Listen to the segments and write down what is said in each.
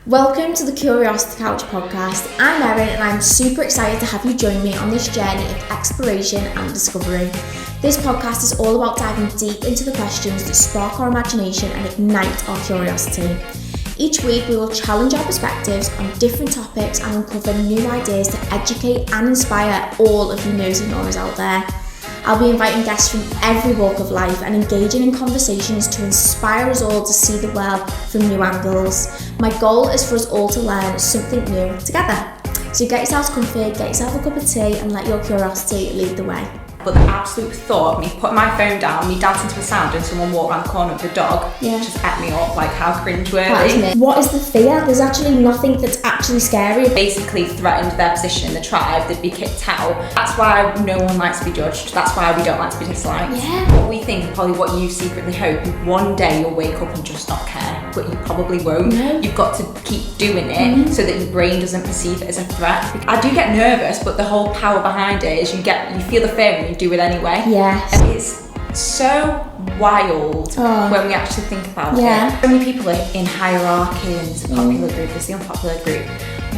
Welcome to the Curiosity Couch podcast. I'm Erin and I'm super excited to have you join me on this journey of exploration and discovery. This podcast is all about diving deep into the questions that spark our imagination and ignite our curiosity. Each week we will challenge our perspectives on different topics and uncover new ideas to educate and inspire all of you nosy gnawers out there. I'll be inviting guests from every walk of life and engaging in conversations to inspire us all to see the world from new angles. My goal is for us all to learn something new together. So get yourselves comfy, get yourself a cup of tea and let your curiosity lead the way. But the absolute thought of me putting my phone down, me dancing to a sound and someone walk around the corner with a dog just ate me up, like how cringeworthy. What is the fear? There's actually nothing that's actually scary. Basically threatened their position in the tribe, they'd be kicked out. That's why no one likes to be judged. That's why we don't like to be disliked. Yeah. What we think, probably what you secretly hope, one day you'll wake up and just not care. But you probably won't. No. You've got to keep doing it so that your brain doesn't perceive it as a threat. I do get nervous, but the whole power behind it is you feel the fear and you do it anyway. Yes. And it's so wild when we actually think about it. So many people are in hierarchy and there's a popular group, there's the unpopular group.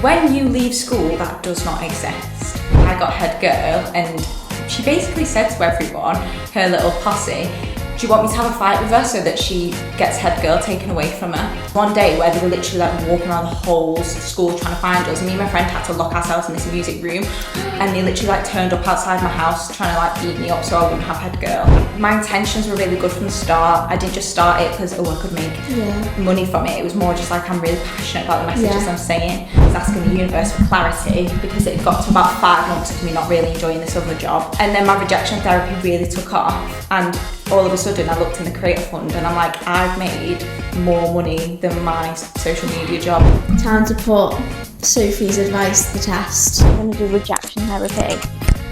When you leave school, that does not exist. I got head girl and she basically said to everyone, her little posse, do you want me to have a fight with her so that she gets head girl taken away from her? One day where they were literally like walking around the whole school trying to find us, me and my friend had to lock ourselves in this music room and they literally like turned up outside my house trying to like beat me up so I wouldn't have head girl. My intentions were really good from the start. I didn't just start it because I could make money from it. It was more just like I'm really passionate about the messages I'm saying. I was asking the universe for clarity because it got to about 5 months of me not really enjoying this other job. And then my rejection therapy really took off and all of a sudden I looked in the creator fund and I'm like, I've made more money than my social media job. Time to put Sophie's advice to the test. I'm going to do rejection therapy.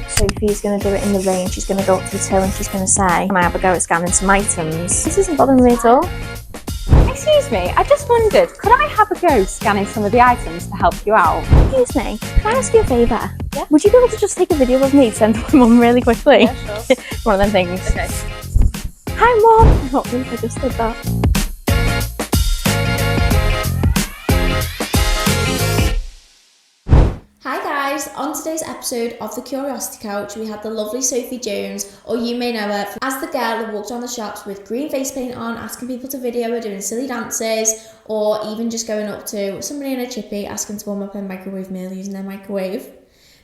Sophie's going to do it in the rain. She's going to go up to the till and she's going to say, can I have a go at scanning some items? This isn't bothering me at all. Excuse me, I just wondered, could I have a go scanning some of the items to help you out? Excuse me, can I ask you a favour? Yeah. Would you be able to just take a video of me, send to my mum really quickly? Yeah, sure. One of them things. Okay. Hi mum! Oh, I just did that. Hi guys, on today's episode of the Curiosity Couch we had the lovely Sophie Jones, or you may know her as the girl who walked around the shops with green face paint on, asking people to video her doing silly dances, or even just going up to somebody in a chippy asking to warm up a microwave meal using their microwave.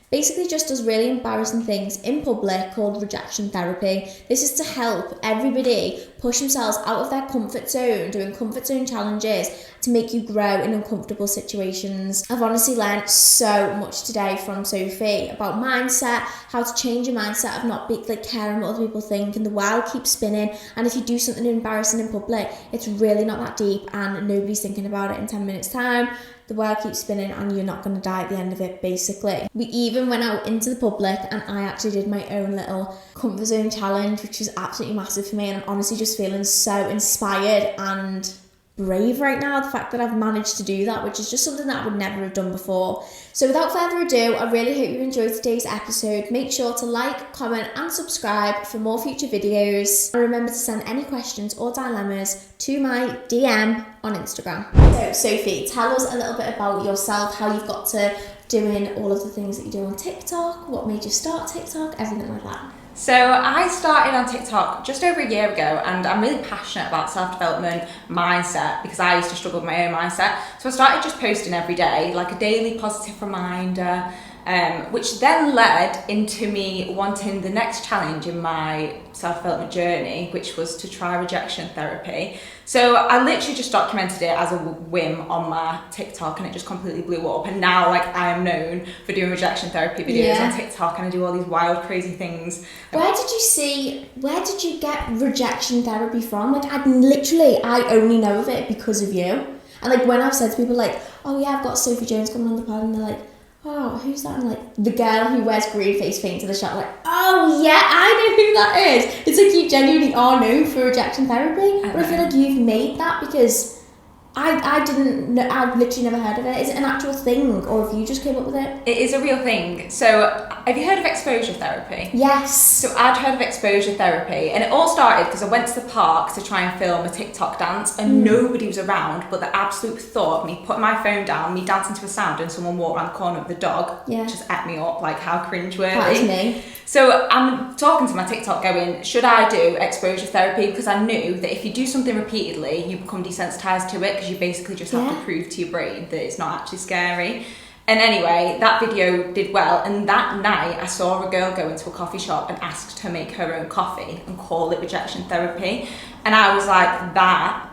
Basically just does really embarrassing things in public called rejection therapy. This is to help everybody push themselves out of their comfort zone, doing comfort zone challenges to make you grow in uncomfortable situations. I've honestly learned so much today from Sophie about mindset, how to change your mindset of not caring what other people think, and the world keeps spinning, and if you do something embarrassing in public, it's really not that deep and nobody's thinking about it in 10 minutes time. The world keeps spinning and you're not going to die at the end of it, basically. We even went out into the public and I actually did my own little comfort zone challenge, which was absolutely massive for me, and I'm honestly just feeling so inspired and brave right now, the fact that I've managed to do that, which is just something that I would never have done before. So without further ado, I really hope you enjoyed today's episode. Make sure to like, comment and subscribe for more future videos, and remember to send any questions or dilemmas to my DM on Instagram. So Sophie, tell us a little bit about yourself, how you've got to doing all of the things that you do on TikTok, what made you start TikTok, everything like that. So I started on TikTok just over a year ago and I'm really passionate about self-development, mindset, because I used to struggle with my own mindset. So I started just posting every day, like a daily positive reminder, which then led into me wanting the next challenge in my self-development journey, which was to try rejection therapy. So I literally just documented it as a whim on my TikTok and it just completely blew up. And now I am known for doing rejection therapy videos on TikTok and I do all these wild, crazy things. Where did you get rejection therapy from? I only know of it because of you. And when I've said to people oh yeah, I've got Sophie Jones coming on the pod, and they're like, oh, who's that? And the girl who wears green face paint to the shop, oh yeah, I know who that is. It's you genuinely are known for rejection therapy. But I feel like you've made that because I didn't know, I've literally never heard of it. Is it an actual thing, or have you just came up with it? It is a real thing. So, have you heard of exposure therapy? Yes. So I'd heard of exposure therapy, and it all started because I went to the park to try and film a TikTok dance, and nobody was around, but the absolute thought of me putting my phone down, me dancing to a sound, and someone walked around the corner with the dog just ate me up, like how cringeworthy. That is me. So I'm talking to my TikTok going, should I do exposure therapy? Because I knew that if you do something repeatedly, you become desensitized to it, because you basically just have to prove to your brain that it's not actually scary. And anyway, that video did well, and that night I saw a girl go into a coffee shop and asked her make her own coffee and call it rejection therapy. And I was like, that,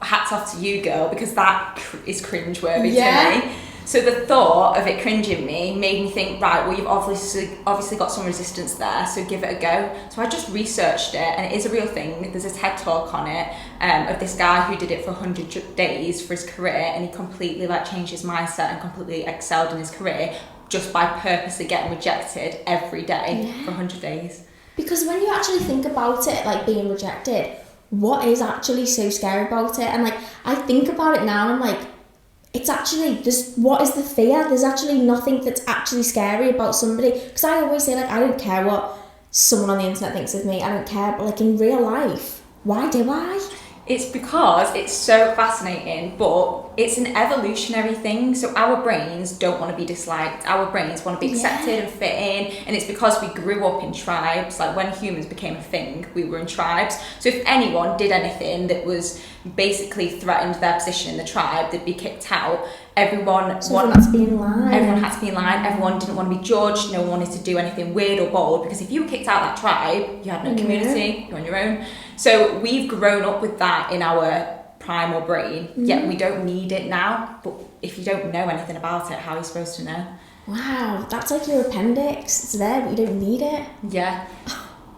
hats off to you, girl, because that is cringeworthy to me. So the thought of it cringing me made me think, right, well, you've obviously got some resistance there, so give it a go. So I just researched it, and it is a real thing. There's a TED talk on it of this guy who did it for 100 days for his career, and he completely changed his mindset and completely excelled in his career just by purposely getting rejected every day for 100 days. Because when you actually think about it, like being rejected, what is actually so scary about it? And I think about it now, and I'm like, it's actually just, what is the fear? There's actually nothing that's actually scary about somebody. Because I always say, I don't care what someone on the internet thinks of me. I don't care. But in real life, why do I? It's because it's so fascinating, but it's an evolutionary thing. So our brains don't want to be disliked. Our brains want to be accepted and fit in. And it's because we grew up in tribes. When humans became a thing, we were in tribes. So if anyone did anything that was basically threatened their position in the tribe, they'd be kicked out. Everyone had to be in line. Everyone didn't want to be judged. No one wanted to do anything weird or bold, because if you were kicked out of that tribe, you had no community. You're on your own. So we've grown up with that in our primal brain, yet we don't need it now. But if you don't know anything about it, how are you supposed to know? Wow, that's like your appendix. It's there, but you don't need it. Yeah.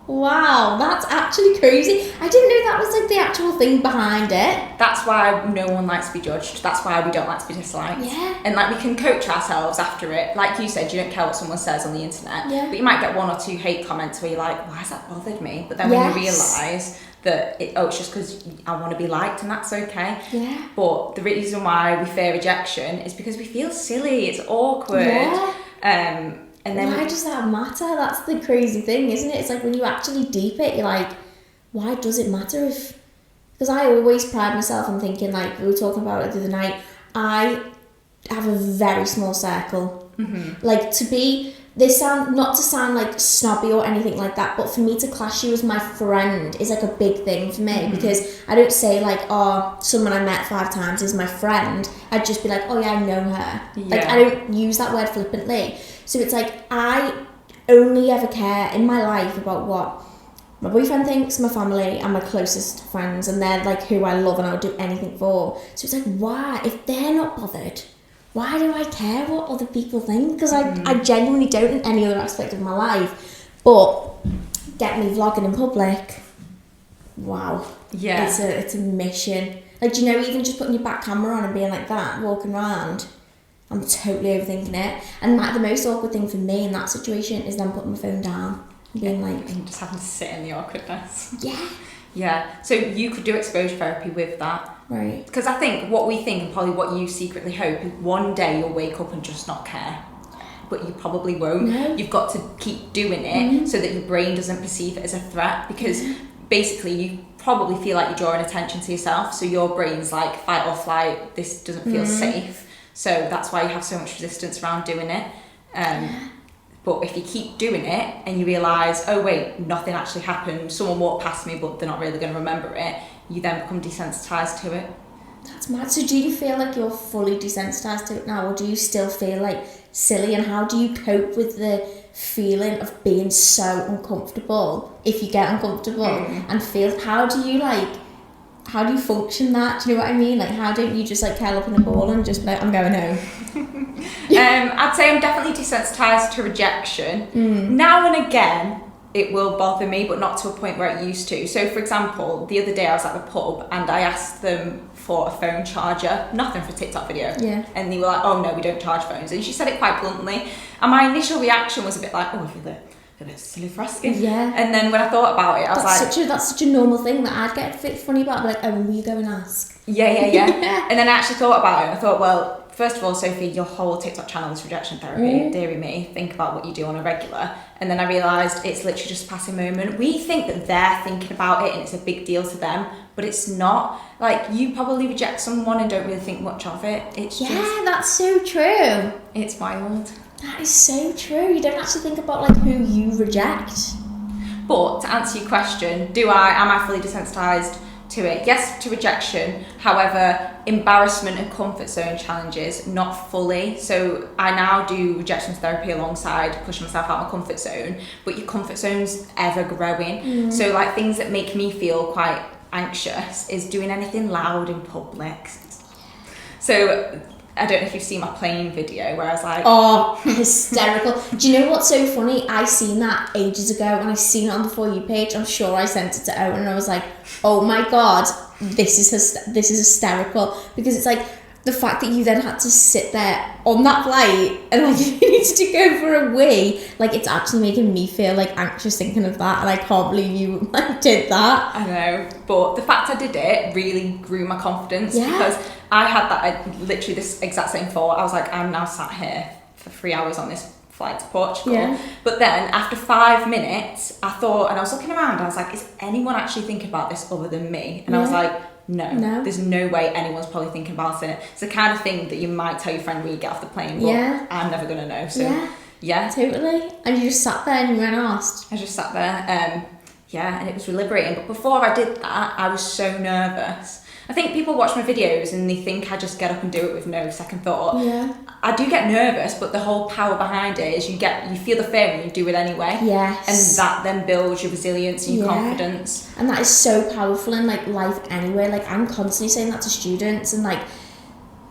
Wow, that's actually crazy. I didn't know that was the actual thing behind it. That's why no one likes to be judged. That's why we don't like to be disliked. Yeah. And we can coach ourselves after it. Like you said, you don't care what someone says on the internet. Yeah. But you might get one or two hate comments where you're like, why has that bothered me? But then when you realise that it's just because I want to be liked, and that's okay. Yeah. But the reason why we fear rejection is because we feel silly. It's awkward. Yeah. And then why does that matter? That's the crazy thing, isn't it? It's when you actually deep it, you're like, why does it matter if... Because I always pride myself on thinking, we were talking about it the other night, I have a very small circle. Not to sound snobby or anything like that, but for me to class you as my friend is a big thing for me, because I don't say someone I met 5 times is my friend. I'd just be like, oh yeah, I know her. I don't use that word flippantly. So it's I only ever care in my life about what my boyfriend thinks, my family, and my closest friends, and they're who I love and I'll do anything for. So it's why, if they're not bothered, why do I care what other people think? Because I genuinely don't in any other aspect of my life. But get me vlogging in public, wow. Yeah. It's a mission. Even just putting your back camera on and being like that, walking around, I'm totally overthinking it. And the most awkward thing for me in that situation is then putting my phone down and being and just having to sit in the awkwardness. Yeah. Yeah. So you could do exposure therapy with that. Right. Because I think what we think, and probably what you secretly hope, is one day you'll wake up and just not care. But you probably won't. No. You've got to keep doing it so that your brain doesn't perceive it as a threat, because basically you probably feel like you're drawing attention to yourself, so your brain's fight or flight, this doesn't feel safe. So that's why you have so much resistance around doing it. But if you keep doing it and you realise, oh wait, nothing actually happened, someone walked past me but they're not really going to remember it, you then become desensitised to it. That's mad. So do you feel you're fully desensitised to it now, or do you still feel silly? And how do you cope with the feeling of being so uncomfortable, if you get uncomfortable, and feel, how do you function that? Do you know what I mean? How don't you just curl up in a ball and just be I'm going home? I'd say I'm definitely desensitised to rejection. Now and again, it will bother me, but not to a point where it used to. So, for example, the other day I was at the pub and I asked them for a phone charger, nothing for a TikTok video. Yeah. And they were like, oh no, we don't charge phones. And she said it quite bluntly. And my initial reaction was a bit oh, I feel a bit silly for asking. Yeah. And then when I thought about it, I was that's such a normal thing that I'd get a bit funny about. I'd be like, oh, will you go and ask? Yeah. And then I actually thought about it. I thought, well, first of all, Sophie, your whole TikTok channel is rejection therapy. Deary me, think about what you do on a regular. And then I realised it's literally just a passing moment. We think that they're thinking about it and it's a big deal to them, but it's not. Like, you probably reject someone and don't really think much of it. It's that's so true. It's wild. That is so true. You don't actually think about like who you reject. But to answer your question, am I fully desensitized to it? Yes, to rejection. However, embarrassment and comfort zone challenges, not fully. So I now do rejection therapy alongside pushing myself out of my comfort zone, but your comfort zone's ever growing. So like things that make me feel quite anxious is doing anything loud in public. So I don't know if you've seen my plane video where I was like... Oh, hysterical. Do you know what's so funny? I seen that ages ago and I seen it on the For You page. I'm sure I sent it to Owen and I was like, oh my God, this is hysterical. Because it's like the fact that you then had to sit there on that flight and like you needed to go for a wee, like it's actually making me feel like anxious thinking of that, and I can't believe you like did that. I know, but the fact I did it really grew my confidence because I had literally this exact same thought. I was like, I'm now sat here for 3 hours on this flight to Portugal. But then after 5 minutes, I thought, and I was looking around, I was like, is anyone actually thinking about this other than me? And I was like, no, there's no way anyone's probably thinking about it. It's the kind of thing that you might tell your friend when you get off the plane, but I'm never going to know. So, yeah. Totally. And you just sat there and you weren't asked. I just sat there, and it was liberating. But before I did that, I was so nervous. I think people watch my videos and they think I just get up and do it with no second thought. Yeah. I do get nervous, but the whole power behind it is you feel the fear and you do it anyway. Yes. And that then builds your resilience and your confidence. And that is so powerful in like life anyway. Like I'm constantly saying that to students, and like,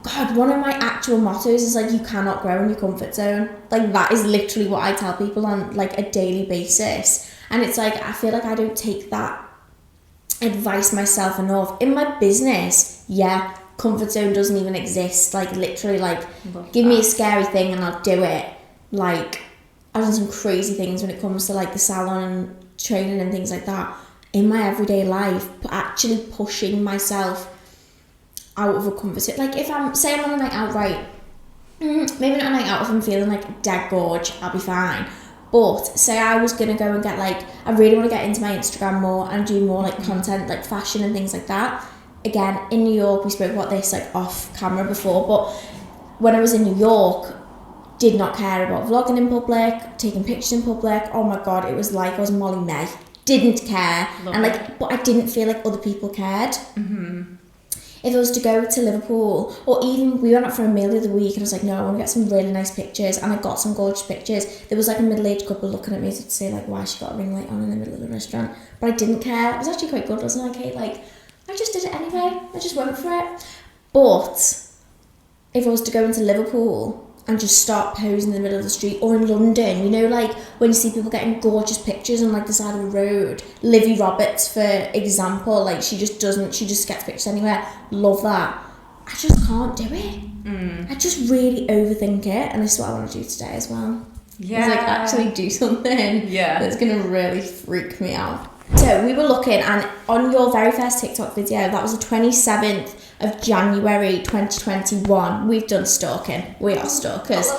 God, one of my actual mottos is like, you cannot grow in your comfort zone. Like that is literally what I tell people on like a daily basis. And it's like, I feel like I don't take that advice myself enough. In my business, comfort zone doesn't even exist. Like literally, like give me a scary thing and I'll do it. Like I've done some crazy things when it comes to like the salon and training and things like that in my everyday life, but actually pushing myself out of a comfort zone. Like if I'm on a night out, right, maybe not a night out if I'm feeling like dead gorge, I'll be fine. But say I was gonna go and get like, I really want to get into my Instagram more and do more like content, like fashion and things like that. Again, in New York, we spoke about this like off camera before, but when I was in New York, did not care about vlogging in public, taking pictures in public. Oh my God, it was like I was Molly May. Didn't care. But I didn't feel like other people cared. If I was to go to Liverpool, or even we went out for a meal the other week and I was like, no, I want to get some really nice pictures, and I got some gorgeous pictures. There was like a middle-aged couple looking at me to say like, why she got a ring light on in the middle of the restaurant, but I didn't care. It was actually quite good, wasn't it? Okay, like I just did it anyway. I just went for it. But if I was to go into Liverpool and just start posing in the middle of the street, or in London, you know, like when you see people getting gorgeous pictures on like the side of the road, Livy Roberts for example, like she just gets pictures anywhere. Love that. I just can't do it. I just really overthink it, and this is what I want to do today as well. It's like actually do something that's gonna really freak me out. So we were looking, and on your very first TikTok video, that was the 27th of January 2021. We've done stalking. We are stalkers.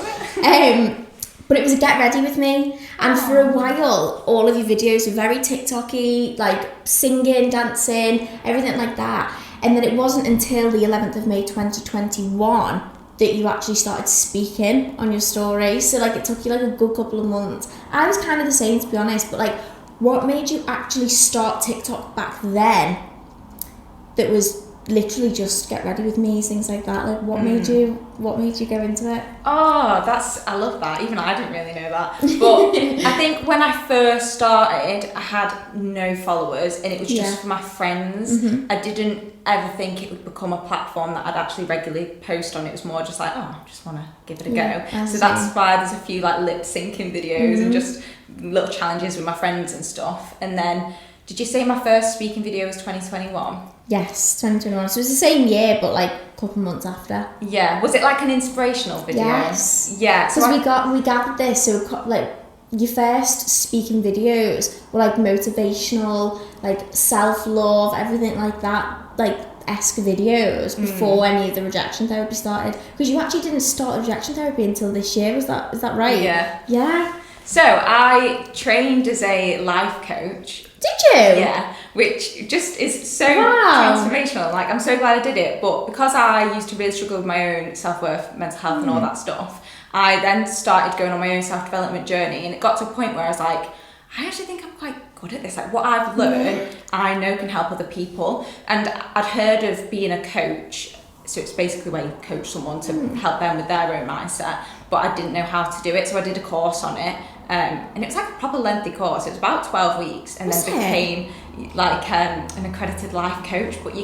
But it was a get ready with me, and for a while all of your videos were very TikTok-y, like singing, dancing, everything like that. And then it wasn't until the 11th of May 2021 that you actually started speaking on your stories. So like it took you like a good couple of months. I was kind of the same, to be honest, but like what made you actually start TikTok back then that was literally just get ready with me, things like that? Like what made you go into it? Oh, I love that. Even I didn't really know that. But I think when I first started, I had no followers and it was just for my friends. I didn't ever think it would become a platform that I'd actually regularly post on. It was more just like, oh, I just want to give it a go. So that's why there's a few like lip syncing videos and just little challenges with my friends and stuff. And then, did you say my first speaking video was 2021? Yes, 2021. So it was the same year, but like a couple months after. Yeah. Was it like an inspirational video? Yes. Yeah. Because we gathered this, so like your first speaking videos were like motivational, like self-love, everything like that, like esque videos before any of the rejection therapy started? Because you actually didn't start rejection therapy until this year, is that right? Yeah. So I trained as a life coach. Did you? Yeah, which just is so transformational. Like, I'm so glad I did it. But because I used to really struggle with my own self-worth, mental health and all that stuff, I then started going on my own self-development journey, and it got to a point where I was like, I actually think I'm quite good at this. Like, what I've learned, I know can help other people. And I'd heard of being a coach. So it's basically where you coach someone to help them with their own mindset, but I didn't know how to do it, so I did a course on it, and it was like a proper lengthy course. It was about 12 weeks, and then became like an accredited life coach. But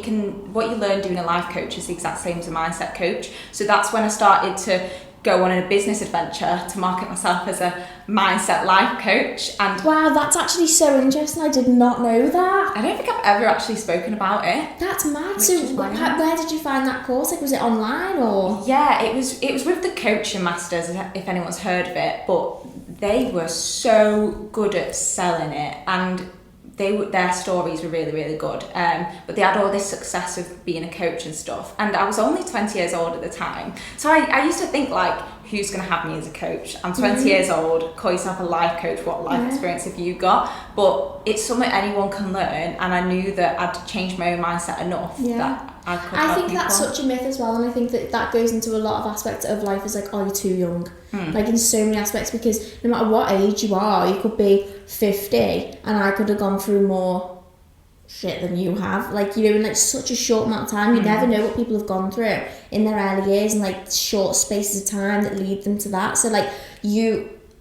what you learn doing a life coach is the exact same as a mindset coach. So that's when I started to go on a business adventure to market myself as a mindset life coach. And wow, that's actually so interesting. I did not know that. I don't think I've ever actually spoken about it. That's mad. So where did you find that course? Like, was it online or? Yeah, it was with the Coaching Masters, if anyone's heard of it, but they were so good at selling it, and their stories were really, really good. But they had all this success of being a coach and stuff. And I was only 20 years old at the time. So I used to think, like, who's going to have me as a coach? I'm 20 years old, call yourself a life coach. What life experience have you got? But it's something anyone can learn. And I knew that I'd changed my own mindset enough that I could help think people. that's such a myth as well. And I think that goes into a lot of aspects of life, is like, oh, you're too young. Like, in so many aspects, because no matter what age you are, you could be 50 and I could have gone through more shit than you have, like, you know, in like such a short amount of time. You never know what people have gone through in their early years, and like short spaces of time that lead them to that. So like,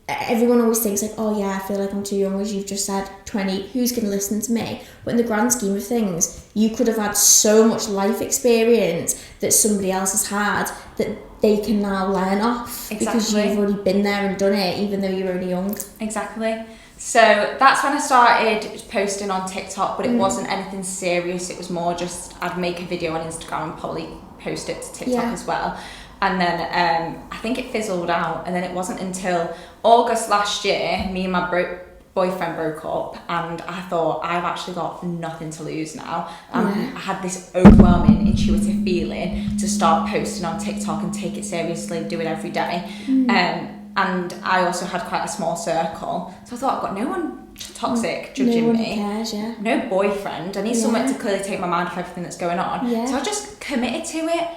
everyone always thinks like, oh yeah, I feel like I'm too young, as you've just said, 20, who's going to listen to me? But in the grand scheme of things, you could have had so much life experience that somebody else has had that they can now learn off. Because you've already been there and done it, even though you're only young. Exactly. So that's when I started posting on TikTok, but it wasn't anything serious. It was more just, I'd make a video on Instagram and probably post it to TikTok as well. And then I think it fizzled out. And then it wasn't until August last year, me and my boyfriend broke up, and I thought, I've actually got nothing to lose now. I had this overwhelming intuitive feeling to start posting on TikTok and take it seriously, do it every day. And I also had quite a small circle, so I thought, I've got no one toxic judging me, cares, no boyfriend, I need someone to clearly take my mind off everything that's going on. So I just committed to it,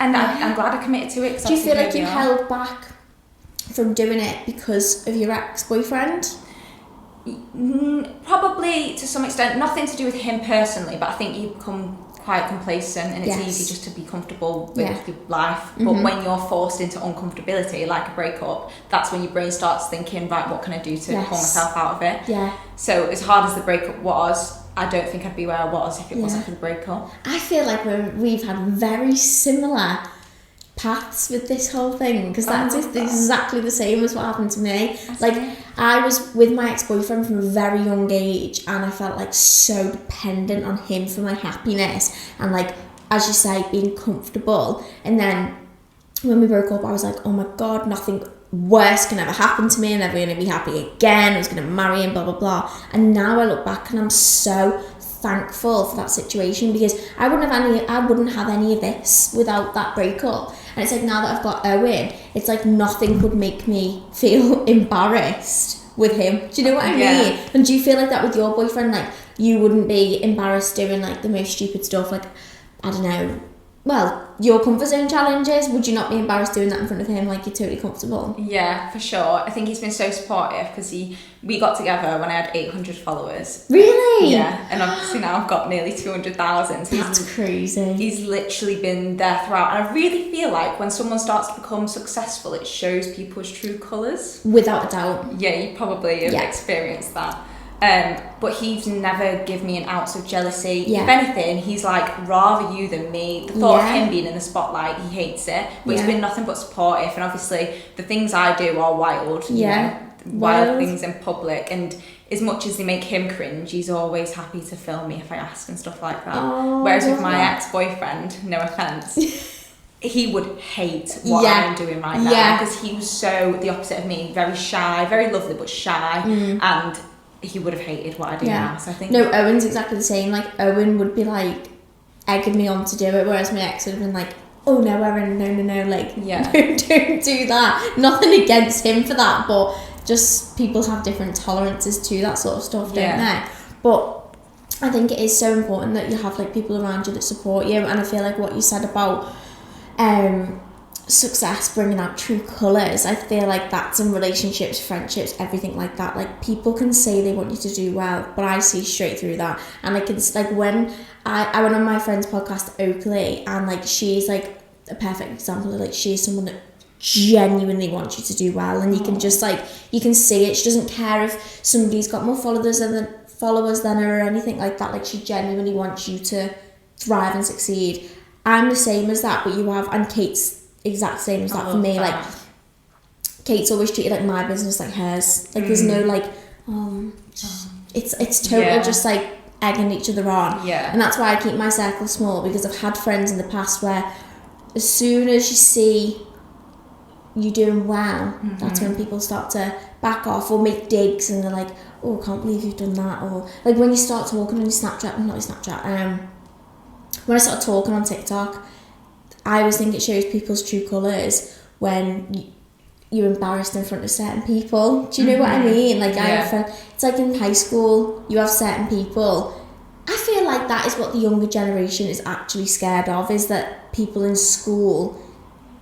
and I'm glad I committed to it. Do you feel like you held back from doing it because of your ex-boyfriend? Probably to some extent, nothing to do with him personally, but I think you become quite complacent, and it's easy just to be comfortable with your life. But when you're forced into uncomfortability, like a breakup, that's when your brain starts thinking, right, what can I do to pull myself out of it? So as hard as the breakup was, I don't think I'd be where I was if it wasn't for the breakup. I feel like we've had very similar paths with this whole thing, because that's exactly the same as what happened to me. Like, I was with my ex-boyfriend from a very young age, and I felt like so dependent on him for my happiness, and like, as you say, being comfortable. And then when we broke up, I was like, oh my god, nothing worse can ever happen to me, I'm never going to be happy again, I was going to marry him, blah blah blah. And now I look back and I'm so thankful for that situation, because I wouldn't have any of this without that breakup. And it's like, now that I've got Owen, it's like nothing could make me feel embarrassed with him. Do you know what I mean? And do you feel like that with your boyfriend? Like, you wouldn't be embarrassed doing like the most stupid stuff, like, I don't know, well, your comfort zone challenges, would you not be embarrassed doing that in front of him, like you're totally comfortable? Yeah, for sure. I think he's been so supportive, because we got together when I had 800 followers. Really? Yeah, and obviously now I've got nearly 200,000. So that's crazy. He's literally been there throughout, and I really feel like when someone starts to become successful, it shows people's true colours. Without a doubt. Yeah, you probably have experienced that. But he's never given me an ounce of jealousy. If anything, he's like, rather you than me. The thought of him being in the spotlight, he hates it. But he's been nothing but supportive. And obviously, the things I do are wild. You know, wild things in public. And as much as they make him cringe, he's always happy to film me if I ask and stuff like that. Whereas with my ex-boyfriend, no offence, he would hate what I'm doing right now, because he was so the opposite of me, very shy, very lovely but shy, and he would have hated what I do now. So I think Owen's exactly the same. Like, Owen would be like egging me on to do it, whereas my ex would have been like, oh no, Erin, no, like, don't do that. Nothing against him for that, but just people have different tolerances to that sort of stuff, don't they? But I think it is so important that you have like people around you that support you, and I feel like what you said about success bringing out true colours, I feel like that's in relationships, friendships, everything like that. Like, people can say they want you to do well, but I see straight through that. And I can, like, when I went on my friend's podcast Oakley, and like she's like a perfect example of like, she's someone that genuinely wants you to do well, and you can just like, you can see it. She doesn't care if somebody's got more followers than her or anything like that. Like, she genuinely wants you to thrive and succeed. I'm the same as that, but you have, and Kate's exact same as that for me. Like, Kate's always treated like my business like hers. Like, there's no like, it's total just like egging each other on. And that's why I keep my circle small, because I've had friends in the past where as soon as you see you doing well, that's when people start to back off or make digs, and they're like, oh, I can't believe you've done that. Or like when you start talking on your Snapchat, when I started talking on TikTok, I always think it shows people's true colours when you're embarrassed in front of certain people. Do you know what I mean? Like, I have a friend, it's like in high school, you have certain people. I feel like that is what the younger generation is actually scared of, is that people in school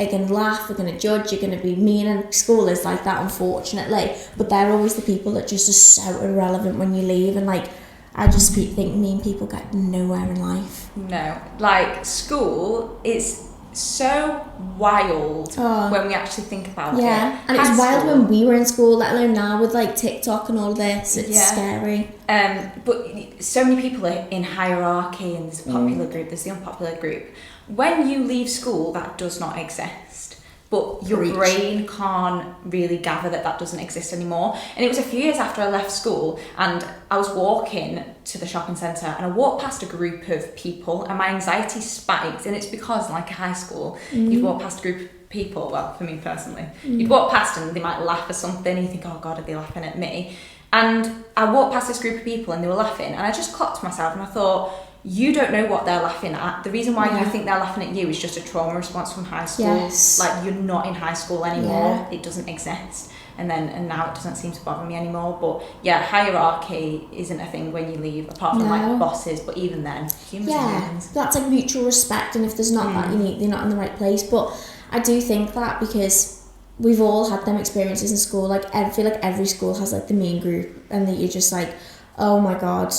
are going to laugh, are going to judge, you're going to be mean, and school is like that, unfortunately. But they're always the people that just are so irrelevant when you leave, and like, I just think mean people get nowhere in life. No, like, school is so wild when we actually think about it. And it was wild when we were in school, let alone now with like TikTok and all this. It's scary. But so many people are in hierarchy, and there's a popular group, there's the unpopular group. When you leave school, that does not exist. But your brain can't really gather that doesn't exist anymore. And it was a few years after I left school, and I was walking to the shopping centre, and I walked past a group of people, and my anxiety spiked. And it's because, like, high school, you'd walk past a group of people, well, for me personally, you'd walk past and they might laugh at something, and you think, oh God, are they laughing at me? And I walked past this group of people, and they were laughing, and I just clocked myself, and I thought, you don't know what they're laughing at. The reason why you think they're laughing at you is just a trauma response from high school. Like, you're not in high school anymore. It doesn't exist. And now it doesn't seem to bother me anymore. But yeah, hierarchy isn't a thing when you leave, apart from like bosses. But even then, humans are humans. That's like mutual respect, and if there's not that, you're not in the right place. But I do think that, because we've all had them experiences in school. Like, I feel like every school has like the mean group, and that you're just like, oh my God,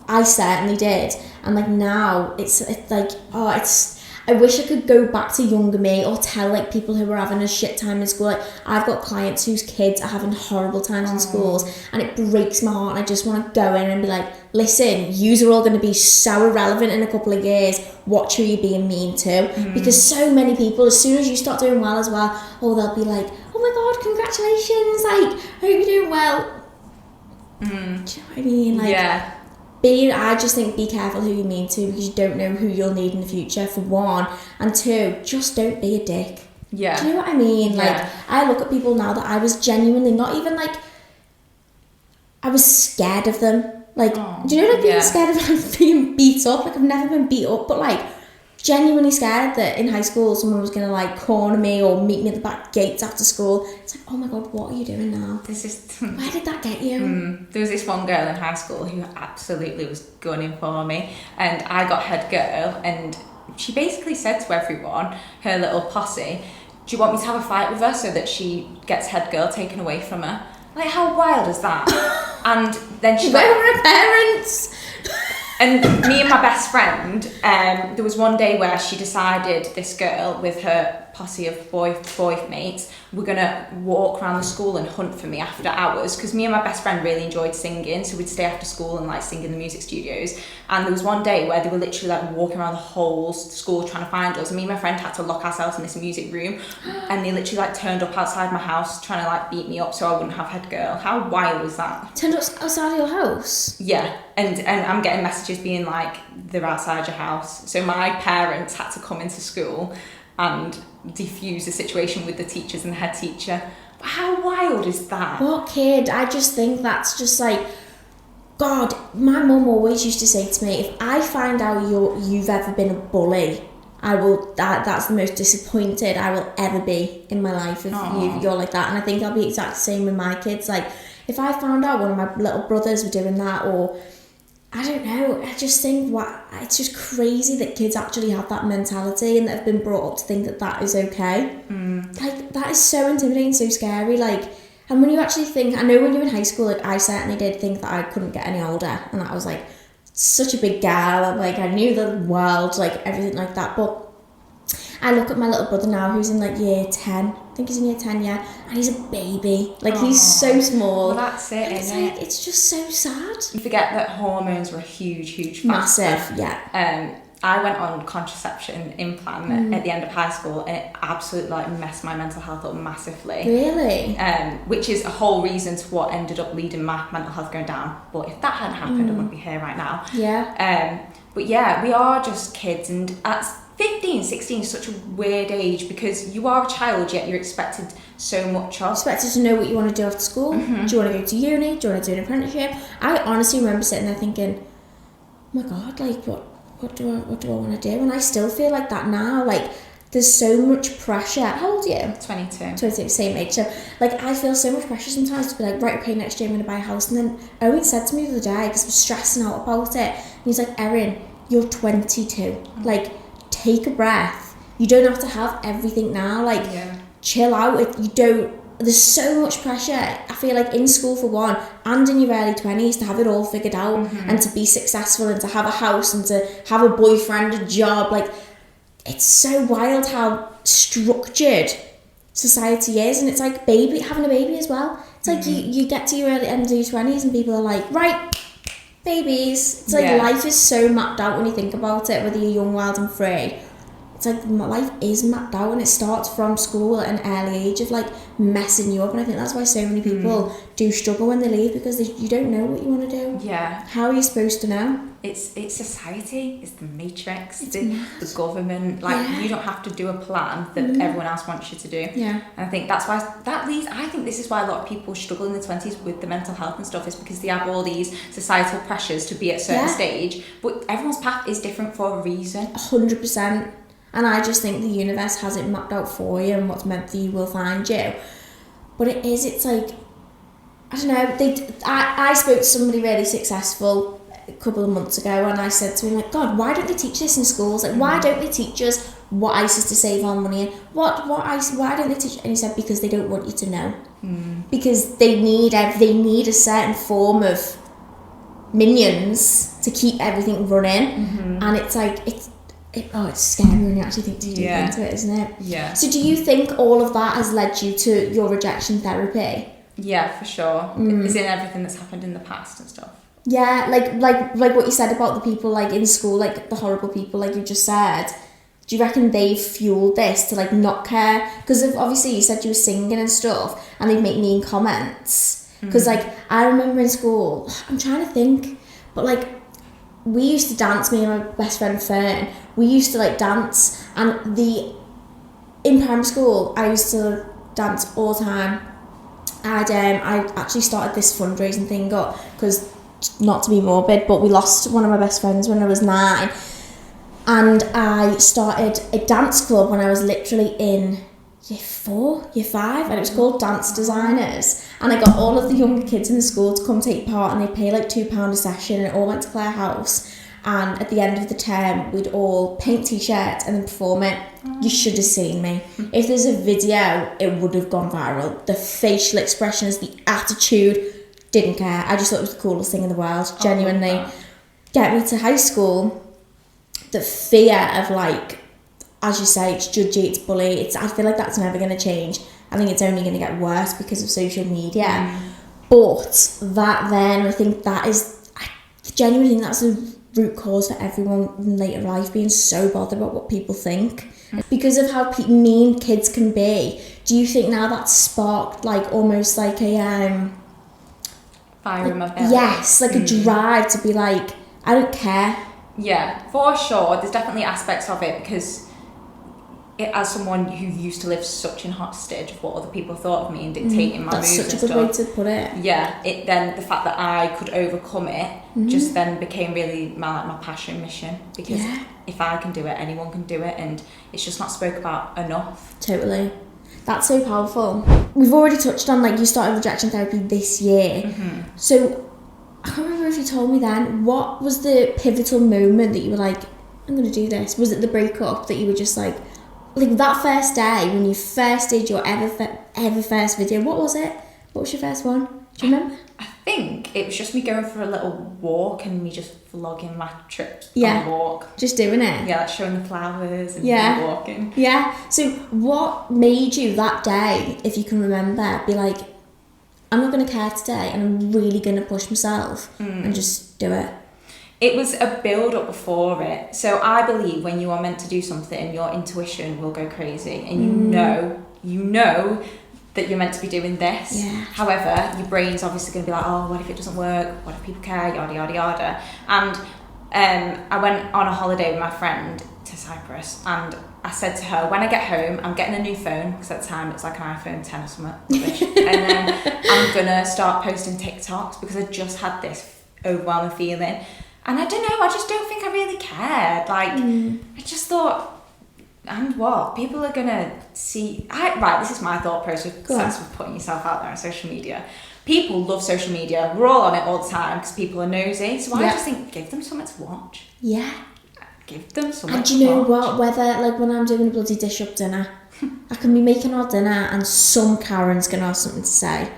I certainly did. And like, now it's like, I wish I could go back to younger me, or tell like people who were having a shit time in school. Like, I've got clients whose kids are having horrible times in schools, and it breaks my heart, and I just want to go in and be like, listen, yous are all going to be so irrelevant in a couple of years. Watch who you're being mean to. Because so many people, as soon as you start doing well as well, they'll be like, oh my God, congratulations, like, I hope you're doing well. Do you know what I mean? Like, I just think, be careful who you mean to, because you don't know who you'll need in the future, for one, and two, just don't be a dick. Do you know what I mean? Like, I look at people now that I was genuinely not even like, I was scared of them. Like, do you know, like, being scared of like being beat up? Like, I've never been beat up, but like, genuinely scared that in high school someone was gonna like corner me or meet me at the back gates after school. It's like, oh my God, what are you doing now? Where did that get you? There was this one girl in high school who absolutely was gunning for me, and I got head girl, and she basically said to everyone, her little posse, do you want me to have a fight with her so that she gets head girl taken away from her? Like, how wild is that? And then she where were her parents? And me and my best friend, there was one day where she decided, this girl with her posse of boy mates, were going to walk around the school and hunt for me after hours, because me and my best friend really enjoyed singing, so we'd stay after school and like sing in the music studios. And there was one day where they were literally like walking around the whole school trying to find us, and me and my friend had to lock ourselves in this music room, and they literally like turned up outside my house trying to like beat me up so I wouldn't have head girl. How wild was that? Turned up outside of your house? Yeah, and I'm getting messages being like, they're outside your house. So my parents had to come into school and defuse the situation with the teachers and the head teacher. But how wild is that? What kid? I just think that's just like, God, my mum always used to say to me, if I find out you've ever been a bully, that's the most disappointed I will ever be in my life if you're like that. And I think I'll be exactly the same with my kids. Like, if I found out one of my little brothers were doing that, or I don't know, I just think it's just crazy that kids actually have that mentality and that have been brought up to think that that is okay. Like, that is so intimidating, so scary. Like, and when you actually think, I know when you're in high school, like, I certainly did think that I couldn't get any older, and that I was like such a big girl, and like I knew the world, like everything like that. But I look at my little brother now, who's in like year 10. I think he's in year 10, yeah, and he's a baby. Like, he's so small. Well, that's it, isn't it? It's just so sad. You forget that hormones were a huge factor. Massive, yeah. I went on contraception implant at the end of high school, and it absolutely like messed my mental health up massively. Really? Which is a whole reason to what ended up leading my mental health going down. But if that hadn't happened, I wouldn't be here right now. Yeah. But yeah, we are just kids, and at 15, 16 is such a weird age, because you are a child, yet you're expected so much of. Expected to know what you want to do after school. Do you want to go to uni? Do you want to do an apprenticeship? I honestly remember sitting there thinking, oh my God, like, what do I want to do? And I still feel like that now. Like, there's so much pressure. How old are you? 22. 22, same age. So, like, I feel so much pressure sometimes to be like, right, okay, next year I'm going to buy a house. And then Owen said to me the other day, because I was stressing out about it, and he's like, Erin, you're 22. Like, take a breath. You don't have to have everything now. Like, chill out. There's so much pressure, I feel like, in school for one, and in your early 20s, to have it all figured out and to be successful and to have a house and to have a boyfriend, a job. Like, it's so wild how structured society is. And it's like having a baby as well. It's like you get to your early end of your 20s and people are like, right, babies. It's like life is so mapped out when you think about it, whether you're young, wild and free. It's like life is mapped out, and it starts from school at an early age of like messing you up. And I think that's why so many people do struggle when they leave, because you don't know what you want to do. Yeah. How are you supposed to know? It's society, it's the matrix, the government. Like, you don't have to do a plan that everyone else wants you to do. Yeah. And I think that's why I think this is why a lot of people struggle in their 20s with the mental health and stuff, is because they have all these societal pressures to be at a certain stage. But everyone's path is different for a reason. 100%. And I just think the universe has it mapped out for you, and what's meant for you will find you. But it's like, I don't know, I spoke to somebody really successful a couple of months ago, and I said to him, like, God, why don't they teach this in schools? Like, why don't they teach us what ICE is to save our money in? Why don't they teach? And he said, because they don't want you to know. Because they need a certain form of minions to keep everything running. And it's like, it's scary when you actually think too deep into it, isn't it? Yeah. So do you think all of that has led you to your rejection therapy? Yeah, for sure. It's in everything that's happened in the past and stuff. Yeah, like what you said about the people like in school, like the horrible people, like you just said. Do you reckon they've fueled this to like not care? Because obviously you said you were singing and stuff, and they'd make mean comments. Because like I remember in school, I'm trying to think, but like we used to dance, me and my best friend Fern, we used to like dance, and in primary school I used to dance all the time. I actually started this fundraising thing up, because, not to be morbid, but we lost one of my best friends when I was 9, and I started a dance club when I was literally in year 4, year 5, and it was called Dance Designers, and I got all of the younger kids in the school to come take part, and they pay like £2 a session, and it all went to Clare House. And at the end of the term, we'd all paint t-shirts and then perform it. You should have seen me. If there's a video, it would have gone viral. The facial expressions, the attitude, didn't care. I just thought it was the coolest thing in the world, genuinely. Get me to high school, the fear of like, as you say, it's judgy, it's bully. I feel like that's never going to change. I think it's only going to get worse because of social media. But I think that is, I genuinely think that's a root cause for everyone in later life being so bothered about what people think. Because of how mean kids can be, do you think now that's sparked like almost like a fire in my belly? Yes, like a drive to be like, I don't care. Yeah, for sure. There's definitely aspects of it, because as someone who used to live such in hostage of what other people thought of me and dictating my That's moves such and a good stuff. way to put it. Yeah, then the fact that I could overcome it just then became really my passion mission, because if I can do it, anyone can do it, and it's just not spoke about enough. Totally. That's so powerful. We've already touched on, like, you started rejection therapy this year. So I can't remember if you told me then, what was the pivotal moment that you were like, I'm going to do this? Was it the breakup that you were just like that first day when you first did your ever first video? What was it? What was your first one? Do you remember? I think it was just me going for a little walk and me just vlogging my trip Yeah. on the walk. Just doing it? Yeah, like showing the flowers and Yeah. me walking. Yeah. So what made you that day, if you can remember, be like, I'm not going to care today and I'm really going to push myself and just do it? It was a build-up before it. So I believe when you are meant to do something, your intuition will go crazy, and you know that you're meant to be doing this. Yeah. However, your brain's obviously going to be like, oh, what if it doesn't work? What if people care? Yada, yada, yada. And I went on a holiday with my friend to Cyprus, and I said to her, when I get home, I'm getting a new phone, because at the time it's like an iPhone 10 or something. And then I'm going to start posting TikToks, because I just had this overwhelming feeling. And I don't know, I just don't think I really cared. Like, I just thought, and what? People are going to see... Right, this is my thought process with putting yourself out there on social media. People love social media. We're all on it all the time because people are nosy. So I just think, give them something to watch. Yeah. Give them something to watch. And do you know what? Whether, like, when I'm doing a bloody dish up dinner, I can be making our dinner and some Karen's going to have something to say.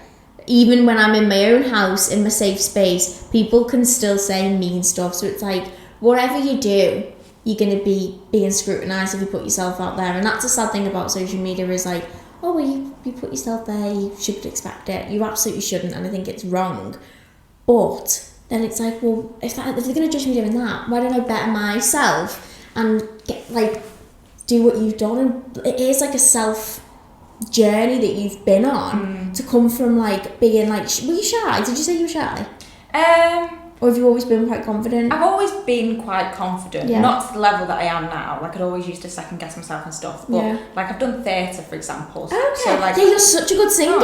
Even when I'm in my own house, in my safe space, people can still say mean stuff. So it's like, whatever you do, you're going to be being scrutinised if you put yourself out there. And that's the sad thing about social media is like, oh, well, you put yourself there, you should expect it. You absolutely shouldn't, and I think it's wrong. But then it's like, well, if they're going to judge me doing that, why don't I better myself and get, like, do what you've done? And it is like a self journey that you've been on to come from, like, being like, were you shy? Did you say you were shy? Or have you always been quite confident? I've always been quite confident, not to the level that I am now. Like, I'd always used to second guess myself and stuff. But like, I've done theatre, for example. Okay. So, like, yeah, you're such a good singer.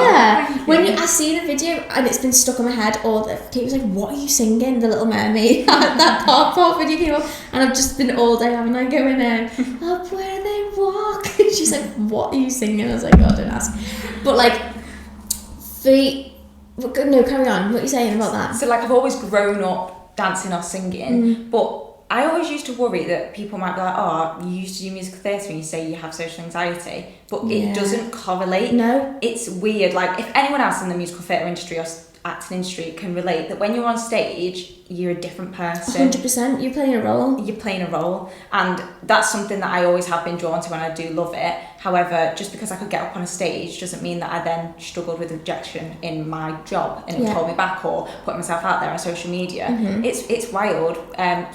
When I see the video and it's been stuck in my head, or Kate was like, "What are you singing?" The Little Mermaid. That pop video came up, and I've just been all day having like going up where they walk. She's like, "What are you singing?" I was like, "Oh, don't ask." But like, no, carry on. What are you saying about that? So, like, I've always grown up dancing or singing, but I always used to worry that people might be like, oh, you used to do musical theatre and you say you have social anxiety, but it doesn't correlate. No. It's weird. Like, if anyone else in the musical theatre industry or acting industry can relate, that when you're on stage, you're a different person. 100%. You're playing a role. You're playing a role, and that's something that I always have been drawn to, and I do love it. However, just because I could get up on a stage doesn't mean that I then struggled with rejection in my job and it would hold me back, or putting myself out there on social media. It's wild.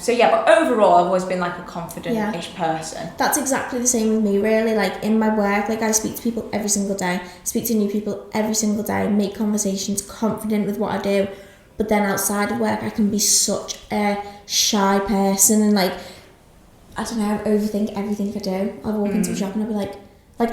So yeah, but overall I've always been like a confident-ish person. That's exactly the same with me, really. Like, in my work, like, I speak to people every single day, speak to new people every single day, make conversations, confident with what I do. But then outside of work, I can be such a shy person and, like, I don't know, overthink everything I do. I'll walk into a shop and I'll be like,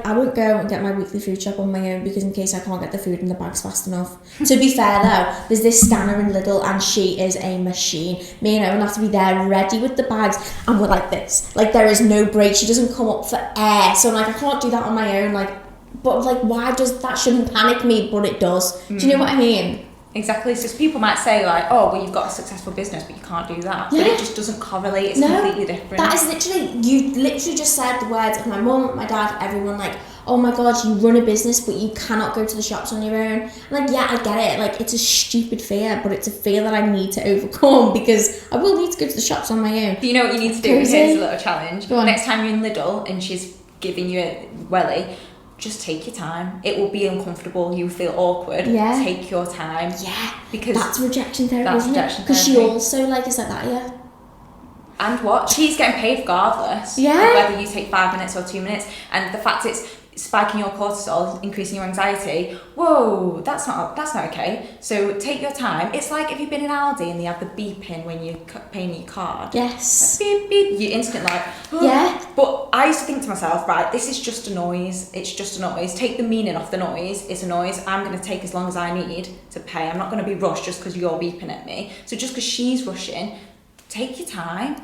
I won't go and get my weekly food shop on my own, because in case I can't get the food in the bags fast enough. To be fair though, there's this Stanner in Lidl and she is a machine. Me and Owen have to be there ready with the bags, and we're like this. Like, there is no break. She doesn't come up for air. So, like, I can't do that on my own. Like, but, like, why does that shouldn't panic me, but it does. Do you know what I mean? Exactly. So people might say, like, oh, well, you've got a successful business, but you can't do that. But it just doesn't correlate. It's completely different. That is you literally just said the words of my mum, my dad, everyone, like, oh my God, you run a business, but you cannot go to the shops on your own. I'm like, yeah, I get it. Like, it's a stupid fear, but it's a fear that I need to overcome, because I will need to go to the shops on my own. Do you know what you need to do? Here's a little challenge. Go on. Next time you're in Lidl and she's giving you a welly, just take your time. It will be uncomfortable. You feel awkward. Yeah. Take your time. Yeah. Because that's rejection therapy, that's isn't rejection it? Because she therapy. also, like, is like that, yeah. And what? She's getting paid regardless. Yeah. Of whether you take 5 minutes or 2 minutes. And the fact spiking your cortisol, increasing your anxiety. Whoa, that's not okay. So take your time. It's like if you've been in Aldi and they have the beeping when you're paying your card. Yes. Like, beep, beep. You're instantly like, oh. Yeah. But I used to think to myself, right, this is just a noise. It's just a noise. Take the meaning off the noise. It's a noise. I'm going to take as long as I need to pay. I'm not going to be rushed just because you're beeping at me. So just because she's rushing, take your time.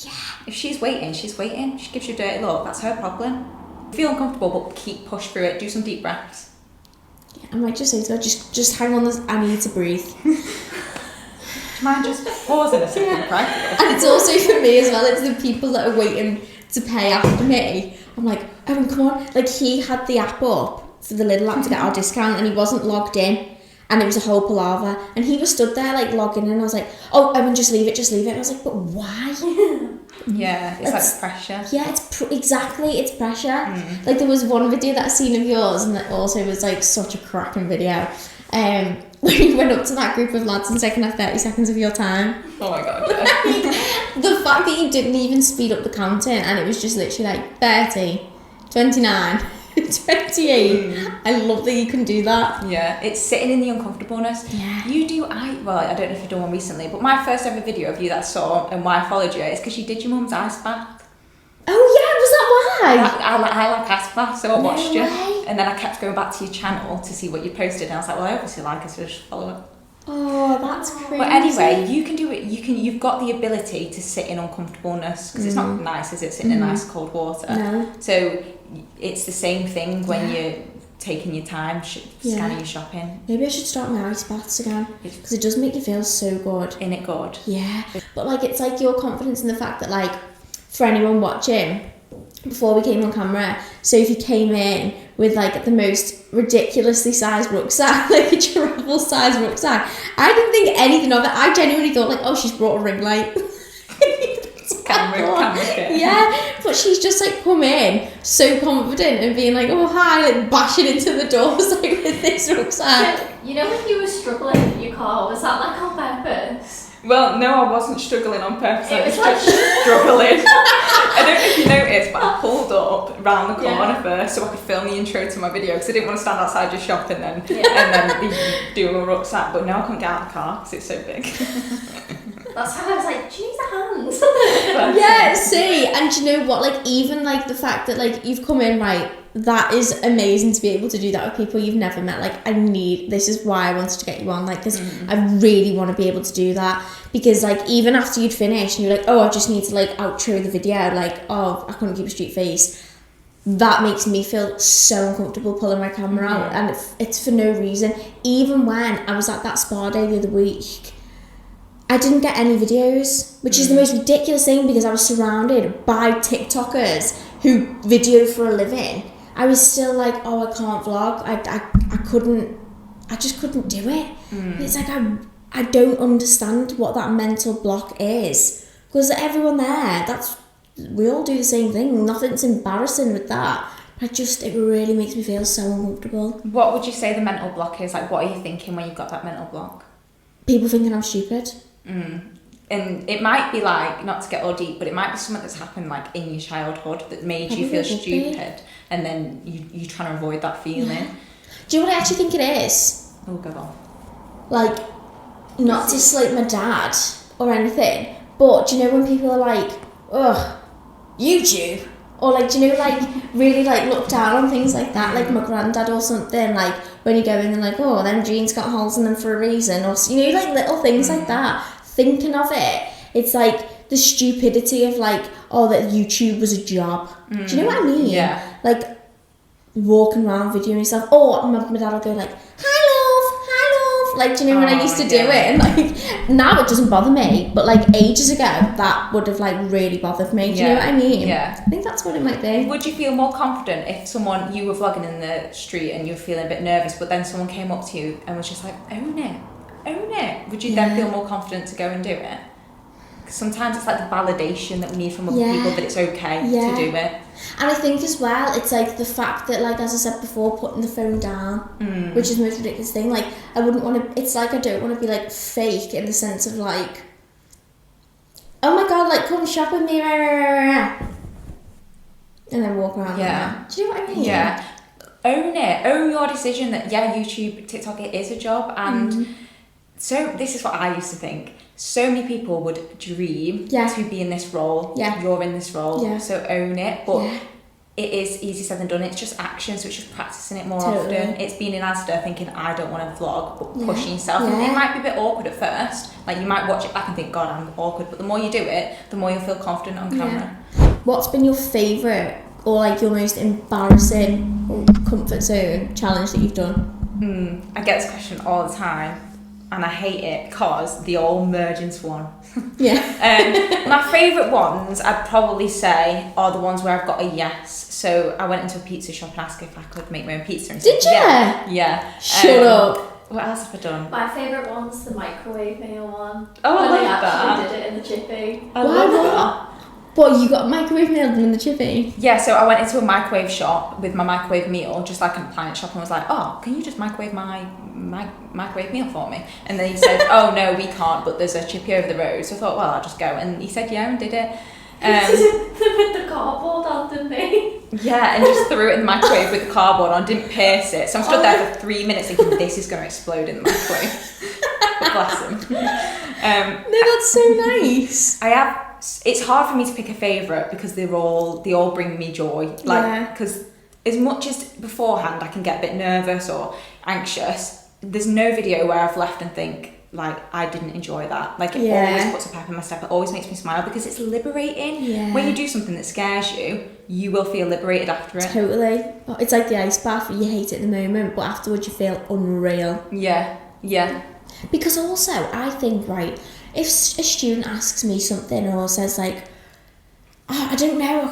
Yeah. If she's waiting, she's waiting. She gives you a dirty look. That's her problem. Feel uncomfortable, but push through it. Do some deep breaths. Yeah, I might just say to her, just hang on. I need to breathe. Do you mind just pausing a second, right? And it's also for me as well. It's the people that are waiting to pay after me. I'm like, oh, come on. Like, he had the app up for the little app to get our discount, and he wasn't logged in. And it was a whole palaver. And he was stood there, like, logging in. And I was like, oh, Evan, just leave it. And I was like, but why? Yeah, it's like pressure. Yeah, exactly, it's pressure. Like, there was one video that I seen of yours, and that also was, like, such a cracking video. When you went up to that group of lads and said, can I have 30 seconds of your time? Oh my God, yeah. The fact that you didn't even speed up the counting, and it was just literally like 30, 29... 28. I love that you can do that. Yeah, it's sitting in the uncomfortableness. Yeah. Well, I don't know if you've done one recently, but my first ever video of you that I saw and why I followed you is because you did your mum's ice bath. Oh yeah, was that why? I like ice baths, so I watched you. Way. And then I kept going back to your channel to see what you posted, and I was like, well, I obviously like it, so just follow it. Oh, that's crazy. But anyway, you can do it. You've got the ability to sit in uncomfortableness because it's not nice, is it? Sitting in nice cold water. No. So it's the same thing when you're taking your time, scanning your shopping. Maybe I should start my ice baths again because it does make you feel so good. Isn't it good? Yeah. But like, it's like your confidence in the fact that, like, for anyone watching, before we came on camera, Sophie came in with like the most ridiculously sized rucksack, like a travel sized rucksack. I didn't think anything of it. I genuinely thought like, oh, she's brought a ring light. Camera kit. Yeah, but she's just like come in so confident and being like, oh hi, like bashing into the doors like with this rucksack. So, you know when you were struggling in your car, was that like on purpose? Well, no, I wasn't struggling on purpose. I was like just struggling. I don't know if you noticed, but I pulled up round the corner first so I could film the intro to my video because I didn't want to stand outside your shop and then be doing a rucksack. But now I can't get out of the car because it's so big. That's how I was like, geez, the hands. Yeah, see, and do you know what? Like, even like the fact that like you've come in, right? That is amazing to be able to do that with people you've never met. Like, this is why I wanted to get you on, like, because I really want to be able to do that. Because, like, even after you'd finished and you're like, oh, I just need to, like, outro the video, like, oh, I couldn't keep a straight face. That makes me feel so uncomfortable pulling my camera out. And it's for no reason. Even when I was at that spa day the other week, I didn't get any videos, which is the most ridiculous thing because I was surrounded by TikTokers who video for a living. I was still like, oh, I can't vlog. I just couldn't do it. It's like, I don't understand what that mental block is. Because everyone there, we all do the same thing. Nothing's embarrassing with that. It really makes me feel so uncomfortable. What would you say the mental block is? Like, what are you thinking when you've got that mental block? People thinking I'm stupid. And it might be like, not to get all deep, but it might be something that's happened like in your childhood that made you feel stupid, and then you're trying to avoid that feeling. Yeah. Do you know what I actually think it is? Oh, go on. Like, not to dislike my dad or anything, but do you know when people are like, ugh, YouTube? Or like, do you know, like, really like look down on things like that, like my granddad or something, like when you go in and like, oh, them jeans got holes in them for a reason, or, you know, like little things like that. Thinking of it, it's like the stupidity of like, oh, that YouTube was a job. Do you know what I mean? Yeah. Like, walking around videoing yourself. Oh, my dad will go like, hi love, like, do you know when I used to do it? And like, now it doesn't bother me, but like ages ago, that would have like really bothered me. Do you know what I mean? Yeah. I think that's what it might be. Would you feel more confident if you were vlogging in the street and you were feeling a bit nervous, but then someone came up to you and was just like, own it? Would you then feel more confident to go and do it? Because sometimes it's like the validation that we need from other people that it's okay to do it. And I think as well, it's like the fact that, like, as I said before, putting the phone down, which is the most ridiculous thing. Like, I wouldn't want to, it's like I don't want to be like fake in the sense of like, oh my god, like, come shop with me, and then walk around like that. Do you know what I mean? Yeah. own it. Own your decision that, yeah, YouTube, TikTok, it is a job. And so this is what I used to think. So many people would dream to be in this role. Yeah. You're in this role, so own it. But it is easier said than done. It's just action, so it's just practicing it more often. It's being in Asda thinking, I don't want to vlog, but pushing yourself. And it might be a bit awkward at first. Like, you might watch it back and think, God, I'm awkward. But the more you do it, the more you'll feel confident on camera. What's been your favourite or like your most embarrassing or comfort zone challenge that you've done? I get this question all the time. And I hate it because they all merge into one. My favourite ones, I'd probably say, are the ones where I've got a yes. So I went into a pizza shop and asked if I could make my own pizza. And did you? Yeah. Shut up. What else have I done? My favourite one's the microwave meal one. Oh, I love that. I actually did it in the chippy. I love that. What, you got a microwave meal in the chippy? Yeah, so I went into a microwave shop with my microwave meal, just like an appliance shop, and was like, oh, can you just microwave my microwave meal for me? And then he said, oh no, we can't, but there's a chippy over the road. So I thought, well, I'll just go. And he said, yeah, and did it. With the cardboard on, didn't he? Yeah, and just threw it in the microwave with the cardboard on, didn't pierce it. So I'm stood there for 3 minutes thinking, this is going to explode in the microwave. But bless him. No, that's so nice. It's hard for me to pick a favourite because they all bring me joy. Because as much as beforehand I can get a bit nervous or anxious, there's no video where I've left and think, like, I didn't enjoy that. Like, it always puts a pep in my step. It always makes me smile because it's liberating. When you do something that scares you, you will feel liberated after it. Totally. It's like the ice bath. You hate it in the moment, but afterwards you feel unreal. Yeah. Because also, I think, right, if a student asks me something or says like, oh, I don't know,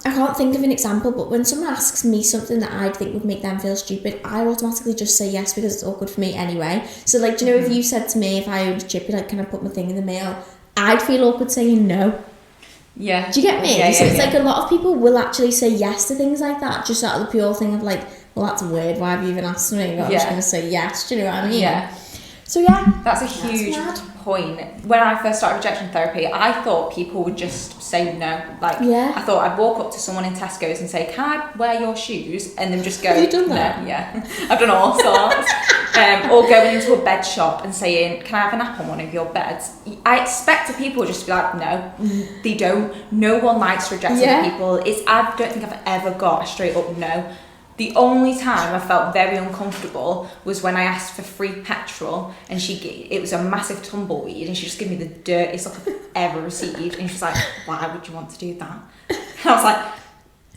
I can't think of an example, but when someone asks me something that I think would make them feel stupid, I automatically just say yes because it's awkward for me anyway. So like, do you know, if you said to me, if I owned a chippy, like, can I put my thing in the mail? I'd feel awkward saying no. Yeah. Do you get me? So it's like a lot of people will actually say yes to things like that, just out of the pure thing of like, well, that's weird, why have you even asked me? I'm just going to say yes, do you know what I mean? Yeah. So yeah. That's a huge point. When I first started rejection therapy, I thought people would just say no. Like, I thought I'd walk up to someone in Tesco's and say, can I wear your shoes? And then just go, have you done that? No, yeah. I've done all sorts. Or going into a bed shop and saying, can I have a nap on one of your beds? I expect people just to be like, no, they don't. No one likes rejecting people. I don't think I've ever got a straight up no. The only time I felt very uncomfortable was when I asked for free petrol and it was a massive tumbleweed and she just gave me the dirtiest look I've ever received and she was like, why would you want to do that? And I was like,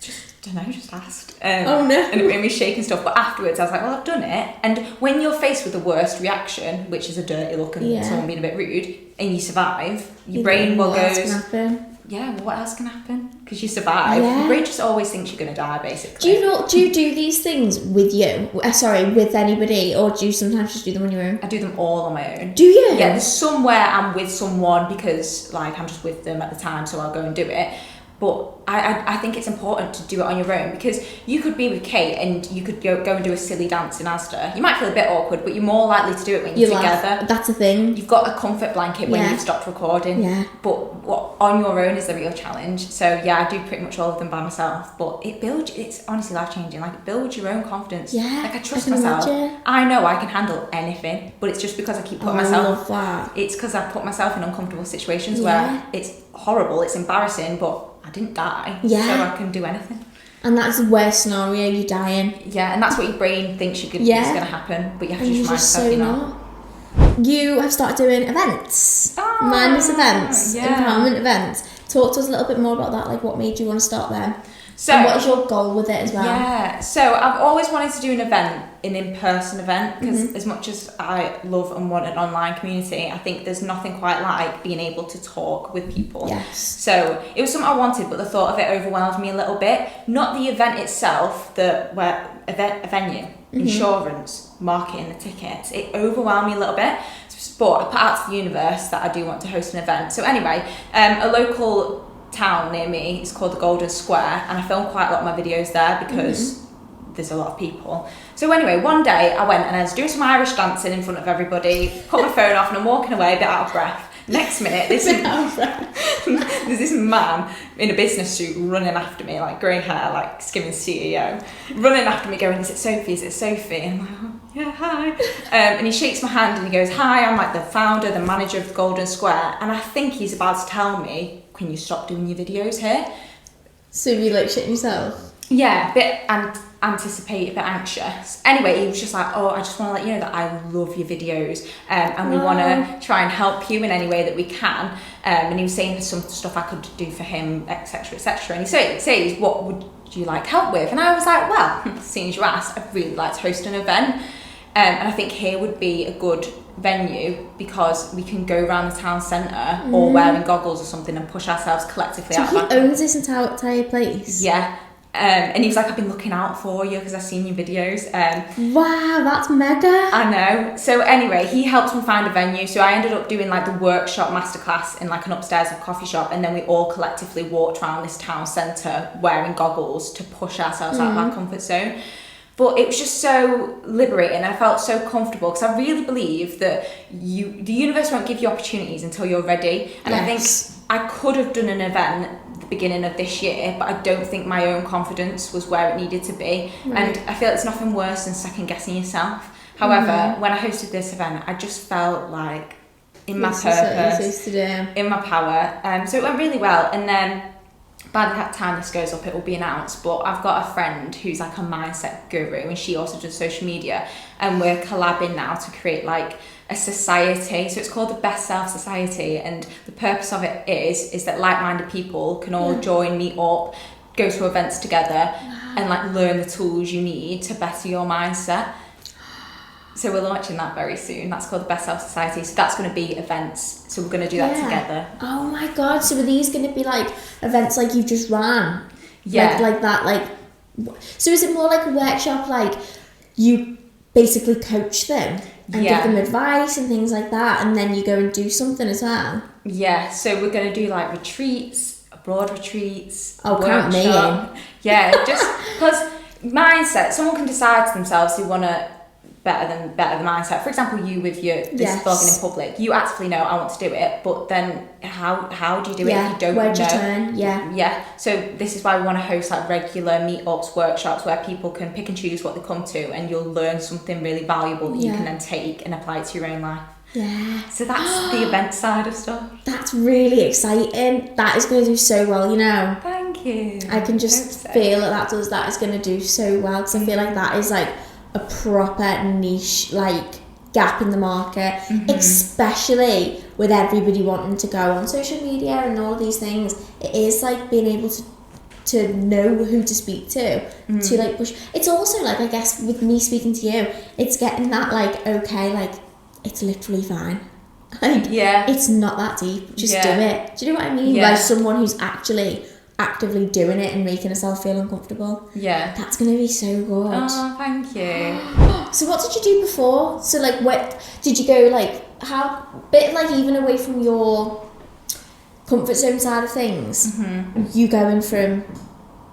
just asked. Oh no. And it made me shake and stuff, but afterwards I was like, well, I've done it. And when you're faced with the worst reaction, which is a dirty look and someone being a bit rude, and you survive, your brain will go, yeah, well, what else can happen? Because you survive. Your brain just always thinks you're going to die, basically. Do you do these things with with anybody, or do you sometimes just do them on your own? I do them all on my own. Do you? Yeah, there's somewhere I'm with someone because, like, I'm just with them at the time, so I'll go and do it. But I think it's important to do it on your own because you could be with Kate and you could go and do a silly dance in Asda. You might feel a bit awkward, but you're more likely to do it when you're together. That's the thing. You've got a comfort blanket when you've stopped recording. Yeah. But what on your own is the real challenge. So yeah, I do pretty much all of them by myself. But it's honestly life changing. Like, it builds your own confidence. Yeah. Like, I trust myself. Imagine. I know I can handle anything, but it's just because I keep putting myself. I love that. It's because I put myself in uncomfortable situations where it's horrible, it's embarrassing, but I didn't die, so I can do anything. And that's the worst scenario, you're dying. Yeah, and that's what your brain thinks is going to happen, but you have to just remind yourself you're not. You have started doing events, mindless events, empowerment events. Talk to us a little bit more about that, like what made you want to start them? So, and what is your goal with it as well? Yeah, so I've always wanted to do an in-person event, because as much as I love and want an online community, I think there's nothing quite like being able to talk with people. Yes. So it was something I wanted, but the thought of it overwhelmed me a little bit. Not the event itself, a venue, insurance, marketing the tickets. It overwhelmed me a little bit. But I put out to the universe that I do want to host an event. So anyway, a local town near me is called the Golden Square, and I film quite a lot of my videos there because there's a lot of people. So anyway, one day I went and I was doing some Irish dancing in front of everybody, put my phone off, and I'm walking away a bit out of breath, Next minute, there's this man in a business suit running after me, like grey hair, like skimming CEO, running after me going, is it Sophie, is it Sophie? And I'm like, oh, yeah, hi. And he shakes my hand and he goes, hi, I'm like the founder, the manager of Golden Square. And I think he's about to tell me, can you stop doing your videos here? So you like shitting yourself? Yeah, a bit anticipated, a bit anxious. Anyway, he was just like, oh, I just want to let you know that I love your videos and we want to try and help you in any way that we can. And he was saying there's some stuff I could do for him, etc., etc. And he says, what would you like help with? And I was like, well, seeing as you asked, I'd really like to host an event. And I think here would be a good venue because we can go around the town centre or wearing goggles or something and push ourselves collectively out. So he owns this entire place? Yeah. And he was like, I've been looking out for you because I've seen your videos. Wow, that's mega. I know. So anyway, he helped me find a venue. So I ended up doing like the workshop masterclass in like an upstairs of coffee shop. And then we all collectively walked around this town centre wearing goggles to push ourselves out of our comfort zone. But it was just so liberating. I felt so comfortable because I really believe that the universe won't give you opportunities until you're ready. And I think I could have done an event at the beginning of this year, but I don't think my own confidence was where it needed to be. Right. And I feel it's nothing worse than second guessing yourself. However, when I hosted this event, I just felt like in my purpose, in my power. So it went really well. And then by the time this goes up, it will be announced, but I've got a friend who's like a mindset guru and she also does social media, and we're collabing now to create like a society. So it's called the Best Self Society, and the purpose of it is that like-minded people can all join, meet up, go to events together and like learn the tools you need to better your mindset. So we're launching that very soon. That's called the Best Self Society. So that's going to be events. So we're going to do that together. Oh my God. So are these going to be like events like you've just ran? Yeah. Like that, like... So is it more like a workshop, like you basically coach them and give them advice and things like that, and then you go and do something as well? Yeah. So we're going to do like retreats, abroad retreats. Oh, count me in. Yeah. Just because mindset, someone can decide to themselves they want to better the mindset. For example, you with your vlogging in public, you actively know I want to do it, but then how do you do it if you don't where'd know? you turn? Yeah. So this is why we want to host like regular meetups, workshops where people can pick and choose what they come to, and you'll learn something really valuable that you can then take and apply it to your own life. Yeah. So that's the event side of stuff. That's really exciting. That is going to do so well, you know. Thank you. I can just feel that is going to do so well, because I feel like that is like a proper niche like gap in the market, especially with everybody wanting to go on social media and all these things. It is like being able to know who to speak to like push. It's also like, I guess with me speaking to you, it's getting that like, okay, like it's literally fine, like it's not that deep, just do it. Do you know what I mean? Like someone who's actually actively doing it and making herself feel uncomfortable. Yeah. That's going to be so good. Oh, thank you. So what did you do before? So like, what did you go like, how, bit like even away from your comfort zone side of things, you going from,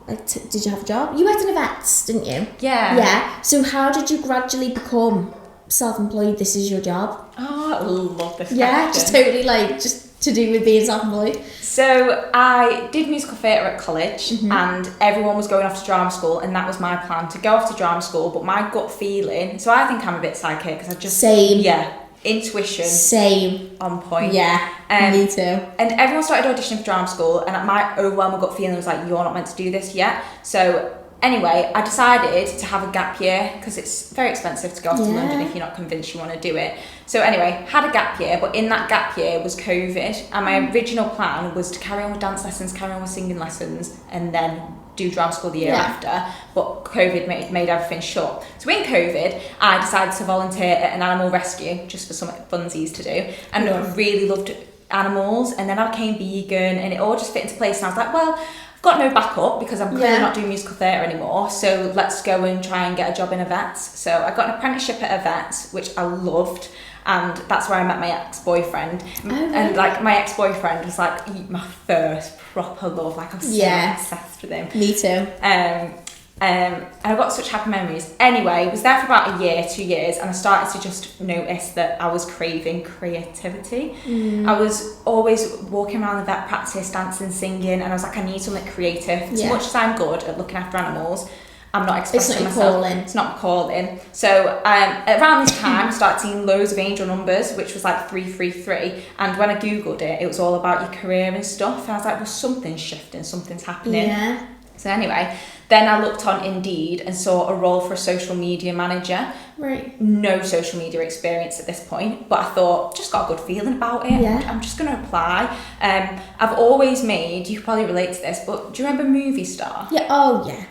like, did you have a job? You worked in events, didn't you? Yeah. Yeah. So how did you gradually become self-employed? This is your job? Oh, I love this question. Yeah, just totally like, just to do with being self-employed. So I did musical theatre at college, and everyone was going off to drama school, and that was my plan, to go off to drama school. But my gut feeling, so I think I'm a bit psychic because I just intuition on point. Me too. And everyone started auditioning for drama school, and my overwhelming gut feeling was like, you're not meant to do this yet. So anyway, I decided to have a gap year because it's very expensive to go off to London if you're not convinced you want to do it. So anyway, had a gap year, but in that gap year was COVID, and my original plan was to carry on with dance lessons, carry on with singing lessons, and then do drama school the year after. But COVID made everything shut. So in COVID, I decided to volunteer at an animal rescue just for some funsies to do, and I really loved animals. And then I became vegan, and it all just fit into place. And I was like, well, got no backup because I'm clearly not doing musical theatre anymore, so let's go and try and get a job in a vet. So I got an apprenticeship at a vet, which I loved, and that's where I met my ex-boyfriend. And like my ex-boyfriend was like my first proper love, like I was so obsessed with him. Me too. And I got such happy memories. Anyway, I was there for about a year, 2 years, and I started to just notice that I was craving creativity. I was always walking around the vet practice, dancing, singing, and I was like, I need something creative. As much as I'm good at looking after animals, I'm not expressing myself. It's not calling. So around this time, I started seeing loads of angel numbers, which was like 333. And when I Googled it, it was all about your career and stuff. And I was like, well, something's shifting, something's happening. Yeah. So anyway, then I looked on Indeed and saw a role for a social media manager. Right. No social media experience at this point, but I thought, just got a good feeling about it. Yeah. I'm just going to apply. I've always made, you could probably relate to this, but do you remember Movie Star? Yeah. Oh, yeah.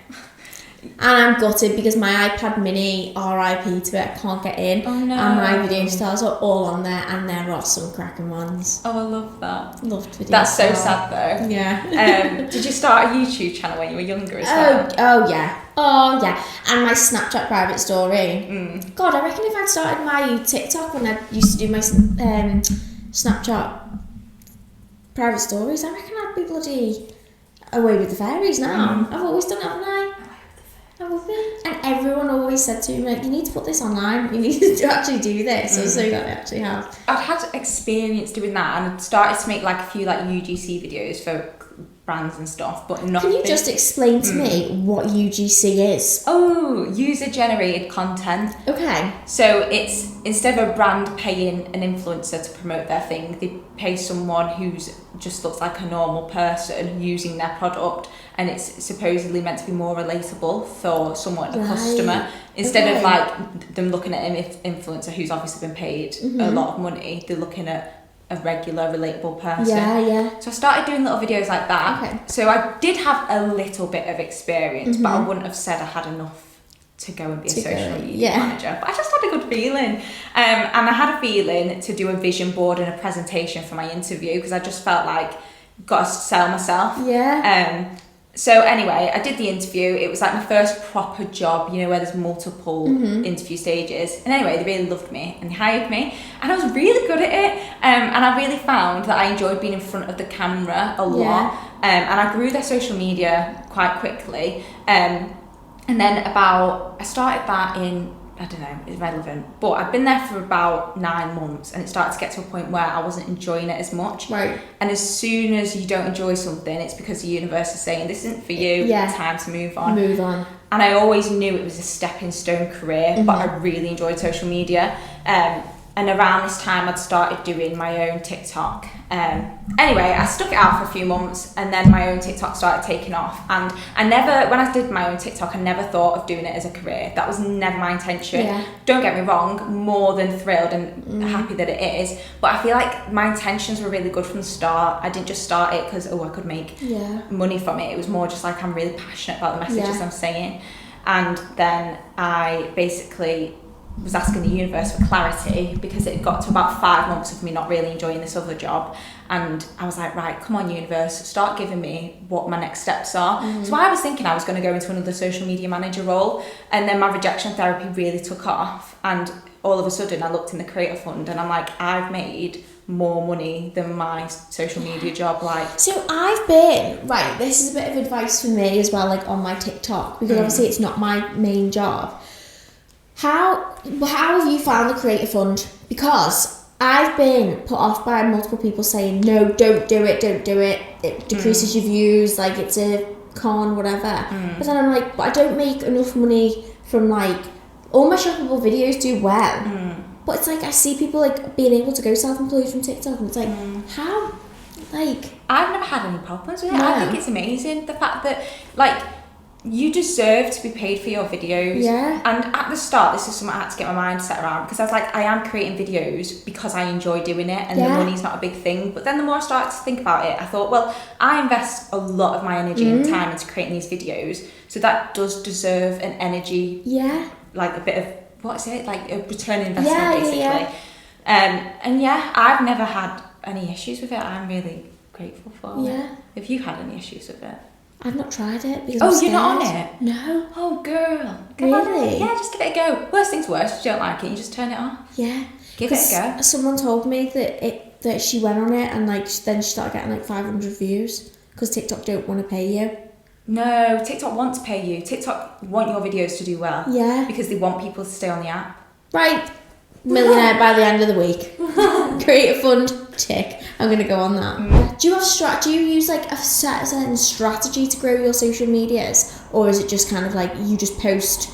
And I'm gutted because my iPad mini, RIP to it, I can't get in. Oh no. And my video stars are all on there, and there are some cracking ones. Oh, I love that. Loved video That's so star. sad though. Yeah. Did you start a YouTube channel when you were younger as well? Oh yeah. Oh yeah. And my Snapchat private story. God, I reckon if I'd started my TikTok when I used to do my Snapchat private stories, I reckon I'd be bloody away with the fairies now. I've always done it, haven't I? I would be. And everyone always said to me, like, you need to put this online, you need to actually do this. So that I actually have. I'd had experience doing that, and I'd started to make like a few like UGC videos for brands and stuff, but nothing. Can you just explain to me what UGC is? Oh, user generated content. Okay. So it's, instead of a brand paying an influencer to promote their thing, they pay someone who's just looks like a normal person using their product, and it's supposedly meant to be more relatable for someone, a customer, instead of like them looking at an influencer who's obviously been paid a lot of money. They're looking at a regular, relatable person. Yeah. So I started doing little videos like that. Okay. So I did have a little bit of experience, but I wouldn't have said I had enough to go and be a social media manager. But I just had a good feeling. And I had a feeling to do a vision board and a presentation for my interview, because I just felt like got to sell myself. Yeah. So anyway, I did the interview. It was like my first proper job, you know, where there's multiple interview stages. And anyway, they really loved me and they hired me, and I was really good at it. And I really found that I enjoyed being in front of the camera a lot. And I grew their social media quite quickly. And then I started that in, I don't know, it's relevant, but I've been there for about 9 months, and it started to get to a point where I wasn't enjoying it as much. Right. And as soon as you don't enjoy something, it's because the universe is saying, this isn't for you, time to move on. Move on. And I always knew it was a stepping stone career, but I really enjoyed social media. And around this time, I'd started doing my own TikTok. Anyway, I stuck it out for a few months, and then my own TikTok started taking off. And when I did my own TikTok, I never thought of doing it as a career. That was never my intention. Yeah. Don't get me wrong, more than thrilled and happy that it is. But I feel like my intentions were really good from the start. I didn't just start it because, I could make money from it. It was more just like, I'm really passionate about the messages I'm saying. And then I basically was asking the universe for clarity, because it got to about 5 months of me not really enjoying this other job, and I was like, right, come on universe, start giving me what my next steps are. So I was thinking I was going to go into another social media manager role, and then my rejection therapy really took off, and all of a sudden I looked in the creator fund and I'm like, I've made more money than my social media job. Like, so I've been this is a bit of advice for me as well, like on my TikTok, because obviously it's not my main job. How have you found the creator fund? Because I've been put off by multiple people saying, no, don't do it, it decreases your views, like it's a con, whatever. But then I'm like, but I don't make enough money from like, all my shoppable videos do well, but it's like I see people like being able to go self-employed from TikTok, and it's like, how? Like, I've never had any problems with it. I think it's amazing, the fact that like, you deserve to be paid for your videos. Yeah. And at the start, this is something I had to get my mind set around, because I was like, I am creating videos because I enjoy doing it, and the money's not a big thing. But then the more I started to think about it, I thought, well, I invest a lot of my energy and time into creating these videos, so that does deserve an energy. Yeah. Like a bit of, what's it? Like a return on investment, basically. And I've never had any issues with it. I'm really grateful for it. Have you had any issues with it? I've not tried it because you're not on it? No. Oh, girl. Really? Yeah, just give it a go. Worst thing's worst. If you don't like it, you just turn it off. Yeah. Give it a go. Someone told me that she went on it, and like then she started getting like 500 views because TikTok don't want to pay you. No, TikTok want to pay you. TikTok want your videos to do well. Yeah. Because they want people to stay on the app. Right. Millionaire by the end of the week. Create a fund, tick. I'm going to go on that. Do you have do you use like a certain strategy to grow your social medias? Or is it just kind of like you just post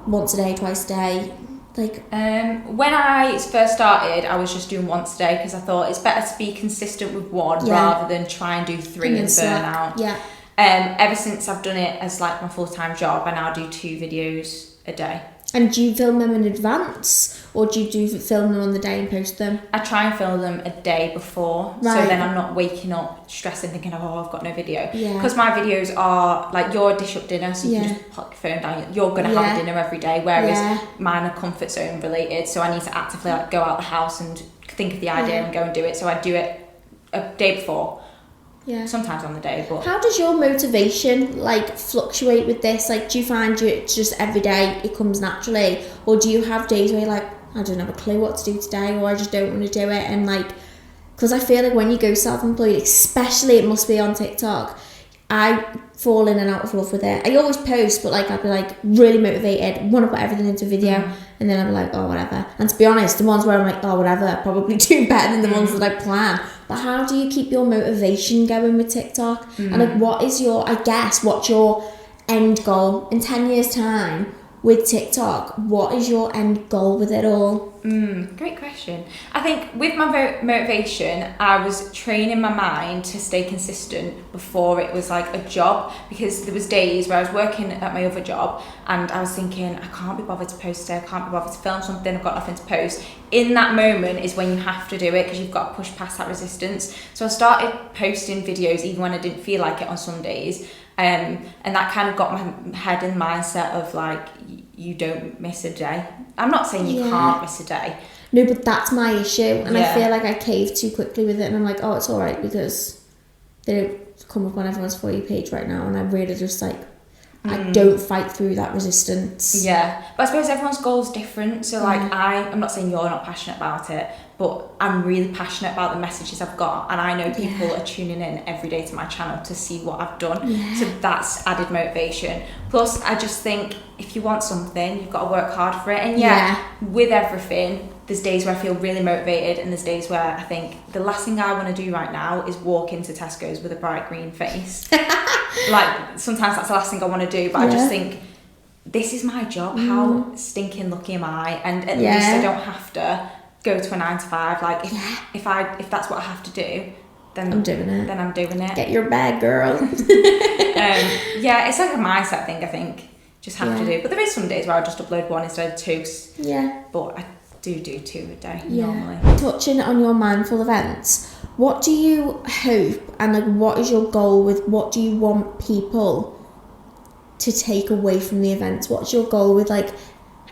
once a day, twice a day? Like, when I first started, I was just doing once a day because I thought it's better to be consistent with one rather than try and do 3 and burn out. Yeah. Ever since I've done it as like my full-time job, I now do 2 videos a day. And do you film them in advance, or do you film them on the day and post them? I try and film them a day before, so then I'm not waking up stressing thinking, oh, I've got no video. Because my videos are like your dish up dinner, so you can just put your phone down. You're going to have a dinner every day, whereas mine are comfort zone related, so I need to actively like go out the house and think of the idea and go and do it. So I do it a day before. Yeah. Sometimes on the day, but how does your motivation like fluctuate with this? Like, do you find it's just every day it comes naturally, or do you have days where you're like, I don't have a clue what to do today, or I just don't want to do it? And like, because I feel like when you go self-employed, especially it must be on TikTok, I fall in and out of love with it. I always post, but like I'd be like really motivated, want to put everything into video, and then I'd be like, oh, whatever. And to be honest, the ones where I'm like, oh, whatever, are probably do better than the ones that I plan. But how do you keep your motivation going with TikTok? And like, what's your end goal in 10 years time with TikTok? What is your end goal with it all? Great question. I think with my motivation, I was training my mind to stay consistent before it was like a job, because there was days where I was working at my other job and I was thinking, I can't be bothered to post today, I can't be bothered to film something, I've got nothing to post. In that moment is when you have to do it, because you've got to push past that resistance. So I started posting videos even when I didn't feel like it on some days. And that kind of got my head in the mindset of like, you don't miss a day. I'm not saying you can't miss a day. No, but that's my issue, and I feel like I cave too quickly with it, and I'm like, oh, it's all right because they don't come up on everyone's For You page right now, and I really just like, I don't fight through that resistance. Yeah, but I suppose everyone's goal is different. So like, I'm not saying you're not passionate about it, but I'm really passionate about the messages I've got, and I know people are tuning in every day to my channel to see what I've done. So that's added motivation. Plus, I just think if you want something, you've got to work hard for it. And with everything, there's days where I feel really motivated, and there's days where I think the last thing I want to do right now is walk into Tesco's with a bright green face. Like, sometimes that's the last thing I want to do, but I just think, this is my job. How stinking lucky am I? And at least I don't have to go to a 9 to 5. Like, if that's what I have to do, then I'm doing it. Then I'm doing it. Get your bag, girl. It's like a mindset thing, I think. Just have to do. But there is some days where I just upload 1 instead of 2. Yeah. But I do 2 a day normally. Touching on your mindful events, what do you hope, and like, what is your goal with, what do you want people to take away from the events? What's your goal with, like,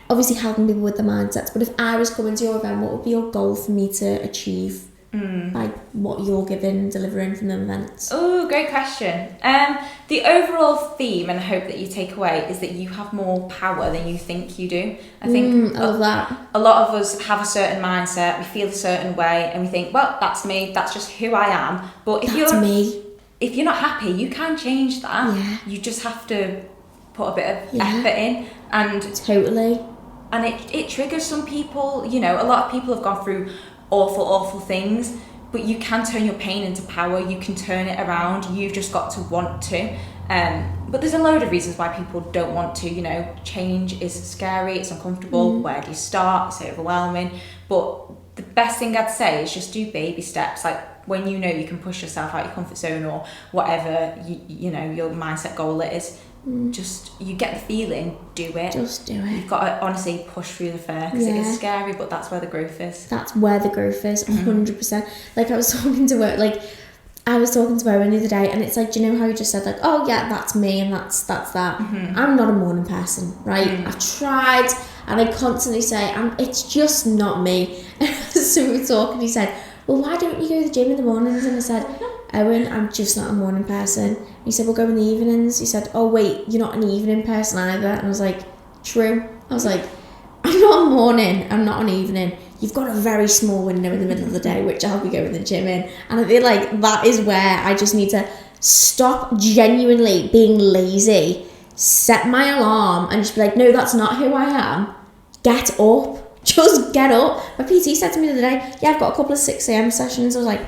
obviously helping people with the mindsets, but if I was coming to your event, what would be your goal for me to achieve by what you're delivering from the events? Oh, great question. The overall theme and hope that you take away is that you have more power than you think you do. I think I love that. A lot of us have a certain mindset, we feel a certain way, and we think, well, that's me, that's just who I am. But if you're not happy, you can change that. Yeah. You just have to put a bit of effort in. And totally. And it triggers some people. You know, a lot of people have gone through awful things, but you can turn your pain into power. You can turn it around. You've just got to want to. But there's a load of reasons why people don't want to. You know, change is scary, it's uncomfortable. Where do you start? It's overwhelming. But the best thing I'd say is just do baby steps. Like, when you know you can push yourself out your comfort zone, or whatever you know your mindset goal is, just, you get the feeling, do it. Just do it. You've got to honestly push through the fear, because it is scary, but that's where the growth is. That's where the growth is, 100%. Like, I was talking to Owen the other day, and it's like, do you know how you just said, like, oh yeah, that's me, and that's that. I'm not a morning person, right? I've tried, and I constantly say, it's just not me. So we were talking, he said, well, why don't you go to the gym in the mornings? And I said, Owen, I'm just not a morning person. He said, we'll go in the evenings. He said, oh wait, you're not an evening person either. And I was like, true. I was like, I'm not a morning, I'm not an evening. You've got a very small window in the middle of the day, which I'll be going to the gym in. And I feel like that is where I just need to stop genuinely being lazy, set my alarm and just be like, no, that's not who I am. Get up. Just get up. My PT said to me the other day, yeah, I've got a couple of 6 a.m. sessions. I was like,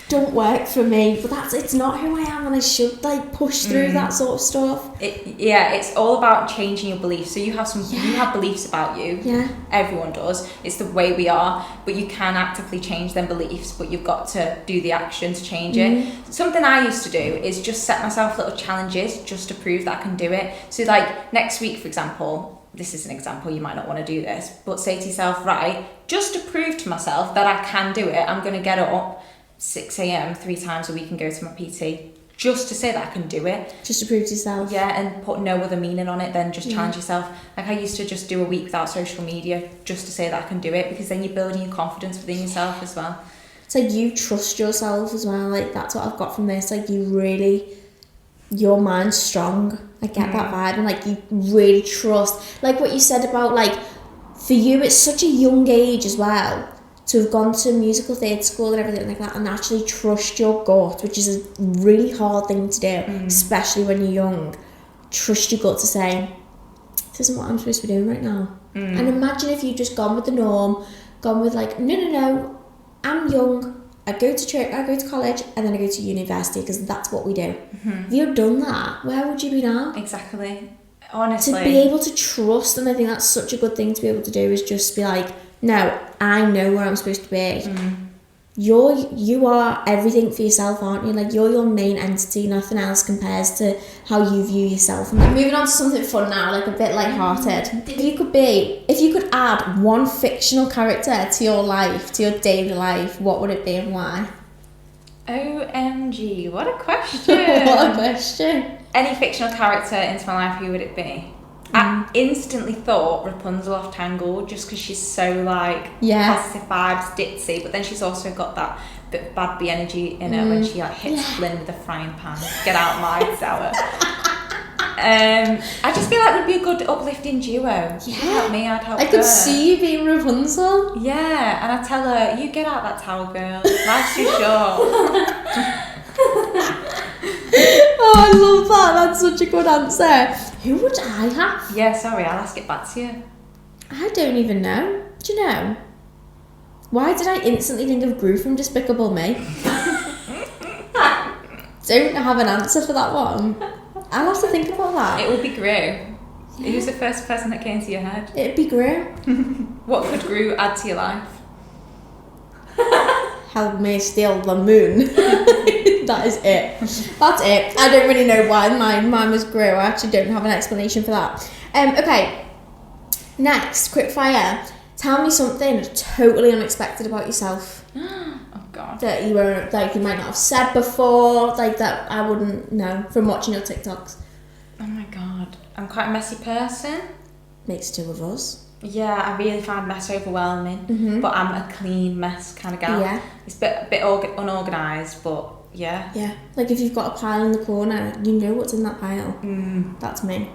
don't work for me, but it's not who I am, and I should like push through that sort of stuff. It's all about changing your beliefs. So you have beliefs about you. Yeah. Everyone does. It's the way we are, but you can actively change them beliefs, but you've got to do the action to change it. Something I used to do is just set myself little challenges just to prove that I can do it. So like next week, for example, this is an example, you might not want to do this, but say to yourself, right, just to prove to myself that I can do it, I'm going to get up 6 a.m. 3 times a week and go to my PT, just to say that I can do it. Just to prove to yourself. Yeah, and put no other meaning on it than just challenge yourself. Like I used to just do a week without social media just to say that I can do it, because then you're building your confidence within yourself as well. It's like you trust yourself as well. Like that's what I've got from this. Like you really, your mind's strong. I get that vibe, and like you really trust. Like what you said about like, for you it's such a young age as well to have gone to musical theatre school and everything like that, and actually trust your gut, which is a really hard thing to do, especially when you're young. Trust your gut to say, this isn't what I'm supposed to be doing right now. And imagine if you'd just gone with the norm, gone with like, no, I'm young, I go to church, I go to college, and then I go to university because that's what we do. If you'd done that, where would you be now? Exactly. Honestly. To be able to trust, and I think that's such a good thing to be able to do, is just be like, no, I know where I'm supposed to be. You are everything for yourself, aren't you? Like you're your main entity. Nothing else compares to how you view yourself. And moving on to something fun now, like a bit lighthearted. If you could add one fictional character to your life, to your daily life, what would it be and why? OMG, what a question. What a question. Any fictional character into my life, who would it be? I instantly thought Rapunzel off Tangled, just because she's so like positive vibes, ditzy, but then she's also got that bit of bad bee energy in her when she like hits Flynn with a frying pan. Get out my tower. I just feel like we'd be a good uplifting duo. Yeah. You'd help me, I'd help her. I could see you being Rapunzel. Yeah, and I'd tell her, you get out that towel, girl. Life's too short. Oh, I love that. That's such a good answer. Who would I have? Yeah, sorry, I'll ask it back to you. I don't even know. Do you know? Why did I instantly think of Gru from Despicable Me? Don't have an answer for that one. I'll have to think about that. It would be Gru. Yeah. Who's the first person that came to your head? It'd be Gru. What could Gru add to your life? Help me steal the moon. That is it. That's it. I don't really know why mine was Gru. I actually don't have an explanation for that. Okay. Next, quick fire. Tell me something totally unexpected about yourself. Oh God. That you won't, like, you might not have said before, like that I wouldn't know from watching your TikToks. Oh my God. I'm quite a messy person. Makes two of us. Yeah, I really find mess overwhelming, but I'm a clean mess kind of gal. Yeah. It's a bit unorganised, but yeah. Yeah, like if you've got a pile in the corner, you know what's in that pile. That's me.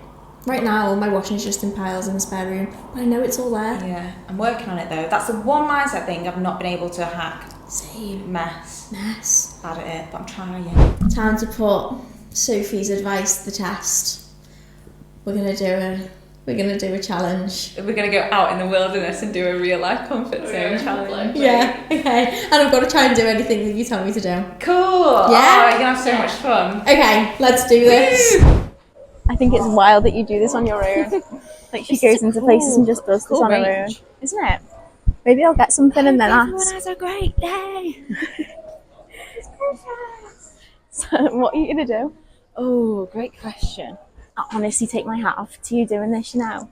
Right now, all my washing is just in piles in the spare room, but I know it's all there. Yeah, I'm working on it though. That's the one mindset thing I've not been able to hack. Same. Mess. Bad at it, but I'm trying. Time to put Sophie's advice to the test. We're gonna do a challenge. We're going to go out in the wilderness and do a real life comfort zone challenge. Yeah, okay. And I've got to try and do anything that you tell me to do. Cool. Yeah? Oh, you're going to have so much fun. Okay, let's do this. I think it's wild that you do this on your own. Like she goes into places and just does this on her own. Isn't it? Maybe I'll get something and then ask. Everyone has a great day. So, what are you going to do? Oh, great question. I honestly take my hat off to you doing this, you know,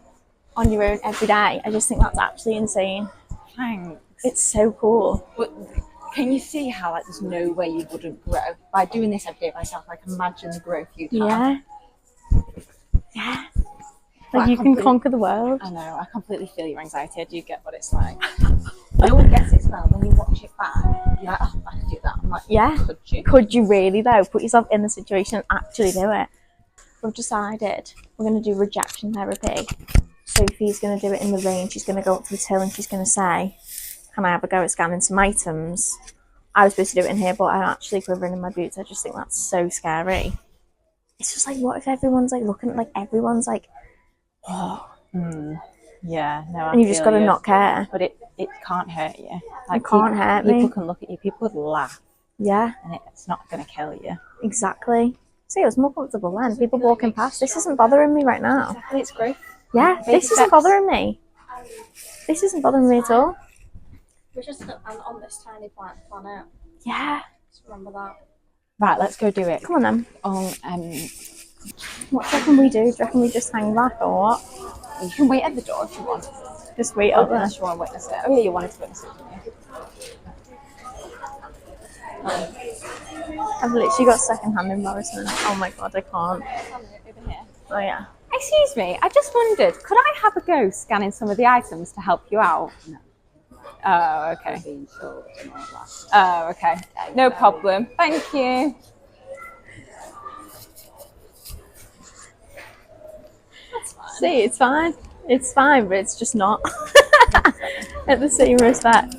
on your own every day. I just think that's actually insane. Thanks. It's so cool. But can you see how like there's no way you wouldn't grow by doing this every day myself? I can imagine the growth you'd have. Yeah. Like you can conquer the world. I know. I completely feel your anxiety. I do get what it's like. No one gets it as well. When you watch it back, you're like, oh, I could do that. I'm like, yeah. Could you? Could you really though? Put yourself in the situation and actually do it. We've decided we're going to do rejection therapy. Sophie's going to do it in the rain. She's going to go up to the till and she's going to say, can I have a go at scanning some items? I was supposed to do it in here, but I'm actually quivering in my boots. I just think that's so scary. It's just like, what if everyone's like looking, like everyone's like, oh. Yeah, no, And you just got to not care. But it can't hurt you. Like, it can't hurt me. People can look at you, people would laugh. Yeah. And it's not going to kill you. Exactly. See, it was more comfortable then. People walking past. This isn't bothering me right now. Exactly, it's great. Yeah, this isn't bothering me. This isn't bothering me at all. We're just on this tiny planet. Yeah. Just remember that. Right, let's go do it. Come on then. Oh, what do you reckon we do? Do you reckon we just hang back or what? you can wait at the door if you want. Just wait up there. Unless you want to witness it. Oh yeah, you wanted to witness it, didn't you? I've literally got second-hand embarrassment. Oh my god, I can't. Oh yeah. Excuse me, I just wondered, could I have a go scanning some of the items to help you out? No. Oh, okay. Oh, okay. No problem. Thank you. See, it's fine. It's fine, but it's just not. At the same respect.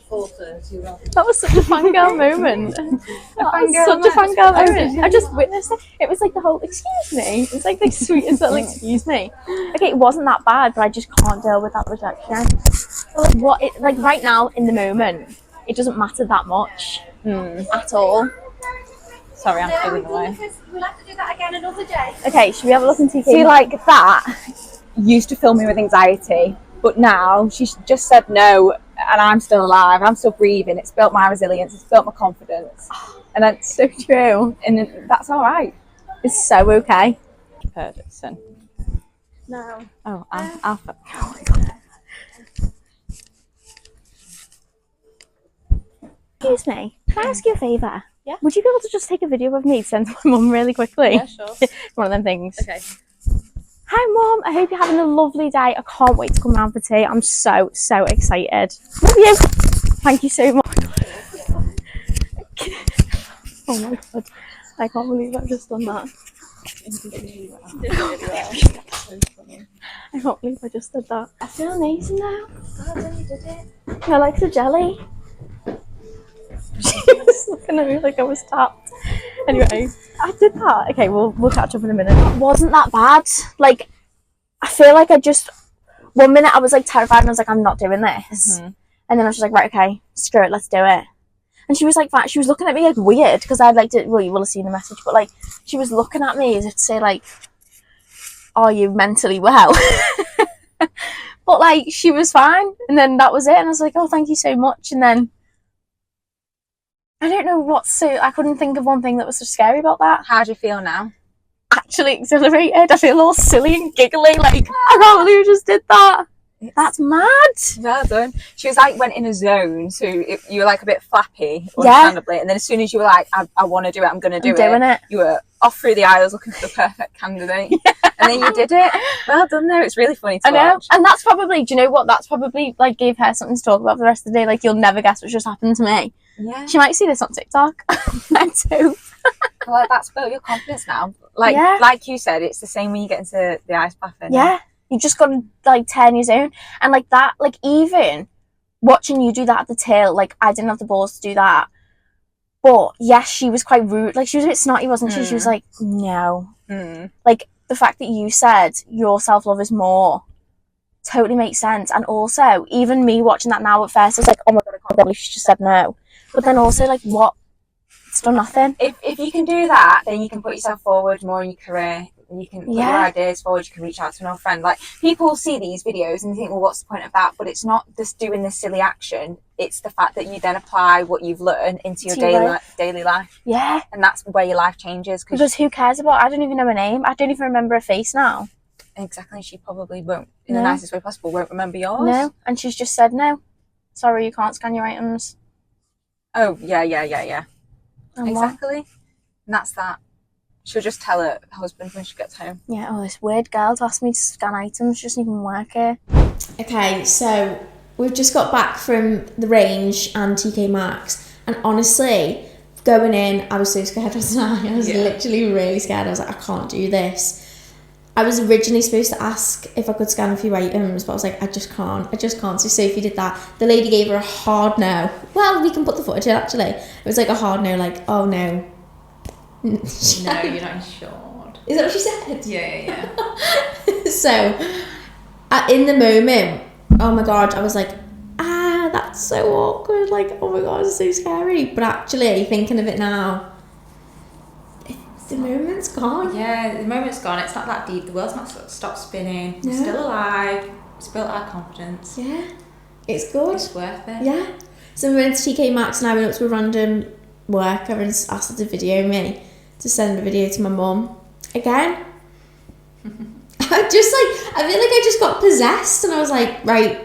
That was such a fangirl moment. Such a fangirl moment. I just witnessed it. It was like the whole excuse me. It's like the sweetest little excuse me. Okay, it wasn't that bad, but I just can't deal with that rejection. Like what? Like right now in the moment, it doesn't matter that much at all. Sorry, I'm feeling away. We'll have to do that again another day. Okay, should we have a look and see? See, like that used to fill me with anxiety, but now she's just said no, and I'm still alive. I'm still breathing. It's built my resilience. It's built my confidence, and that's so true. And that's all right. It's so okay. Ferguson. No. Oh, Alpha. Oh my god. Excuse me. Can I ask you a favour? Yeah. Would you be able to just take a video of me to send to my mum really quickly? Yeah, sure. One of them things. Okay. Hi mum, I hope you're having a lovely day. I can't wait to come round for tea. I'm so excited. Love you. Thank you so much. Oh my god. I can't believe I've just done that. I can't believe I just did that. I feel amazing now. You did it. I like the jelly. She was looking at me like I was tapped. Anyway, I did that. Okay, we'll catch up in a minute. It wasn't that bad. Like, I feel like I just... One minute I was like terrified and I was like, I'm not doing this. And then I was just like, right, okay, screw it, let's do it. And she was like, she was looking at me like weird because I'd like to... Well, you will have seen the message, but like, she was looking at me as if to say like, are you mentally well? But like, she was fine. And then that was it. And I was like, oh, thank you so much. And then... I don't know what's so... I couldn't think of one thing that was so scary about that. How do you feel now? Actually exhilarated. I feel all silly and giggly. Like, I can't believe you just did that. That's mad. Well done. She was like, went in a zone, so you were like a bit flappy, understandably. And then as soon as you were like, I want to do it, I'm going to do it. You were off through the aisles looking for the perfect candidate. Yeah. And then you did it. Well done though. It's really funny to watch. And that's probably, do you know what? That's probably like gave her something to talk about for the rest of the day. Like, you'll never guess what just happened to me. Yeah. She might see this on TikTok. I do. Well, that's built your confidence now. Like you said, it's the same when you get into the ice bath. Yeah. You just got to like turn your zone. And like that, like even watching you do that at the tail, like I didn't have the balls to do that. But yes, she was quite rude. Like she was a bit snotty, wasn't she? She was like, no. Like the fact that you said your self-love is more totally makes sense. And also, even me watching that now at first, I was like, oh my god, I can't believe she just said no. But then also like, what? It's done nothing. If you can do that, then you can put yourself forward more in your career. You can put your ideas forward. You can reach out to an old friend. Like people see these videos and think, well, what's the point of that? But it's not just doing this silly action. It's the fact that you then apply what you've learned into your daily life. Yeah, and that's where your life changes. Because who cares about? I don't even know her name. I don't even remember her face now. Exactly. She probably won't, in the nicest way possible, won't remember yours. No, and she's just said no. Sorry, you can't scan your items. Oh yeah. Exactly. And that's that. She'll just tell her husband when she gets home. Yeah, oh, this weird girl asked me to scan items. She doesn't even work here. Okay, so we've just got back from the range and TK Maxx. And honestly, going in, I was so scared, wasn't I? I was literally really scared. I was like, I can't do this. I was originally supposed to ask if I could scan a few items, but I was like, I just can't. So Sophie did that. The lady gave her a hard no. Well, we can put the footage in, actually. It was like a hard no, like, oh no. No, you're not insured. Is that what she said? Yeah. So, in the moment, oh my God, I was like, that's so awkward. Like, oh my God, it's so scary. But actually, thinking of it now, the moment's gone. Yeah, the moment's gone. It's not that deep. The world's not stopped spinning. No. We're still alive. It's built our confidence. Yeah, it's good. It's worth it. Yeah. So when TK Maxx and I went up to a random work, I asked her to video me, to send a video to my mum. Again, I feel like I just got possessed, and I was like, right,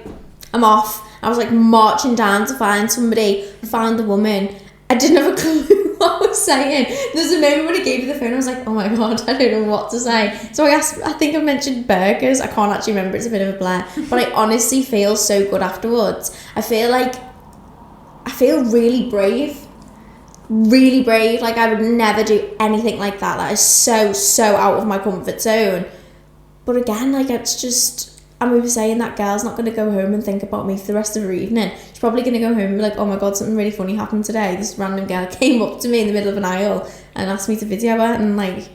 I'm off. I was like marching down to find somebody, found the woman. I didn't have a clue what I was saying. There was a moment when I gave you the phone, I was like, oh my God, I don't know what to say. So I think I mentioned burgers. I can't actually remember, it's a bit of a blur. But I honestly feel so good afterwards. I feel really brave. Really brave. Like, I would never do anything like that. That is so out of my comfort zone. But again, like, it's just... And we were saying that girl's not going to go home and think about me for the rest of her evening. She's probably going to go home and be like, oh my God, something really funny happened today. This random girl came up to me in the middle of an aisle and asked me to video her. And like,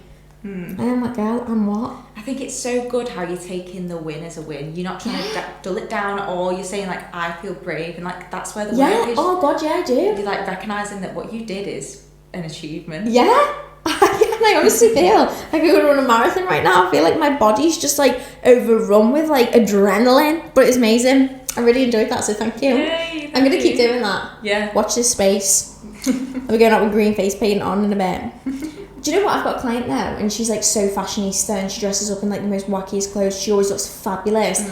I am that girl, and what? I think it's so good how you're taking the win as a win. You're not trying to dull it down, or you're saying like, I feel brave. And like, that's where the work is. Oh God, yeah, I do. You're like recognising that what you did is an achievement. Yeah. I honestly feel like I could run a marathon right now. I feel like my body's just like overrun with like adrenaline, but it's amazing. I really enjoyed that, so thank you. Yay, I'm gonna keep doing that. Yeah. Watch this space. We're going out with green face paint on in a bit. Do you know what? I've got a client now, and she's like so fashionista, and she dresses up in like the most wackiest clothes. She always looks fabulous.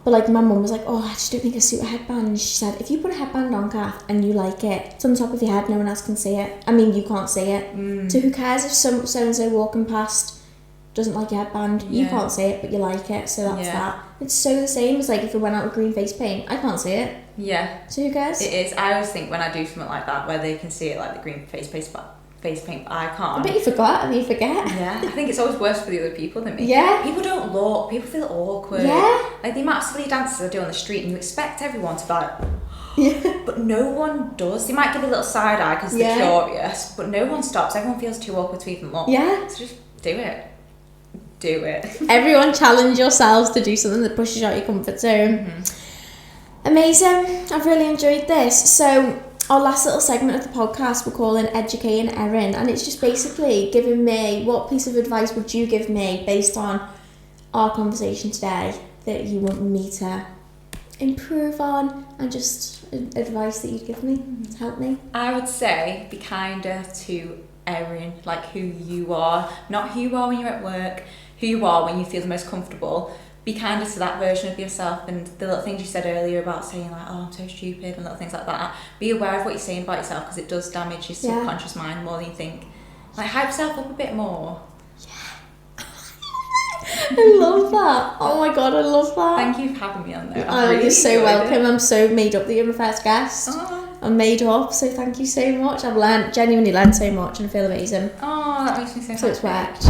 But like my mum was like, oh, I just don't think I suit a headband. And she said, if you put a headband on, Kath, and you like it, it's on top of your head, no one else can see it. I mean, you can't see it. So who cares if so-and-so walking past doesn't like your headband? You can't see it, but you like it, so that's that. It's so the same as like if I went out with green face paint. I can't see it. Yeah. So who cares? It is. I always think when I do something like that, where they can see it, like the green face paint, but I can't. I bet you forget. You forget. Yeah, I think it's always worse for the other people than me. Yeah. People don't look. People feel awkward. Yeah. Like the amount of silly dances I do on the street, and you expect everyone to be like, yeah. But no one does. They might give a little side eye because they're curious, but no one stops. Everyone feels too awkward to even look. Yeah. So just do it. Do it. Everyone challenge yourselves to do something that pushes you out your comfort zone. Amazing. I've really enjoyed this. So our last little segment of the podcast we're calling Educating Erin, and it's just basically giving me, what piece of advice would you give me based on our conversation today that you want me to improve on, and just advice that you'd give me to help me? I would say be kinder to Erin, like who you are, not who you are when you're at work, who you are when you feel the most comfortable. Be kinder to that version of yourself, and the little things you said earlier about saying like, oh, I'm so stupid, and little things like that. Be aware of what you're saying about yourself, because it does damage your subconscious mind more than you think. Like, hype yourself up a bit more. I love that. Oh my God, I love that. Thank you for having me on there. You're so welcome. I'm so made up that you're my first guest. Oh. I'm made up, so thank you so much. I've genuinely learned so much, and I feel amazing. Oh, that makes me so happy. So it's worked.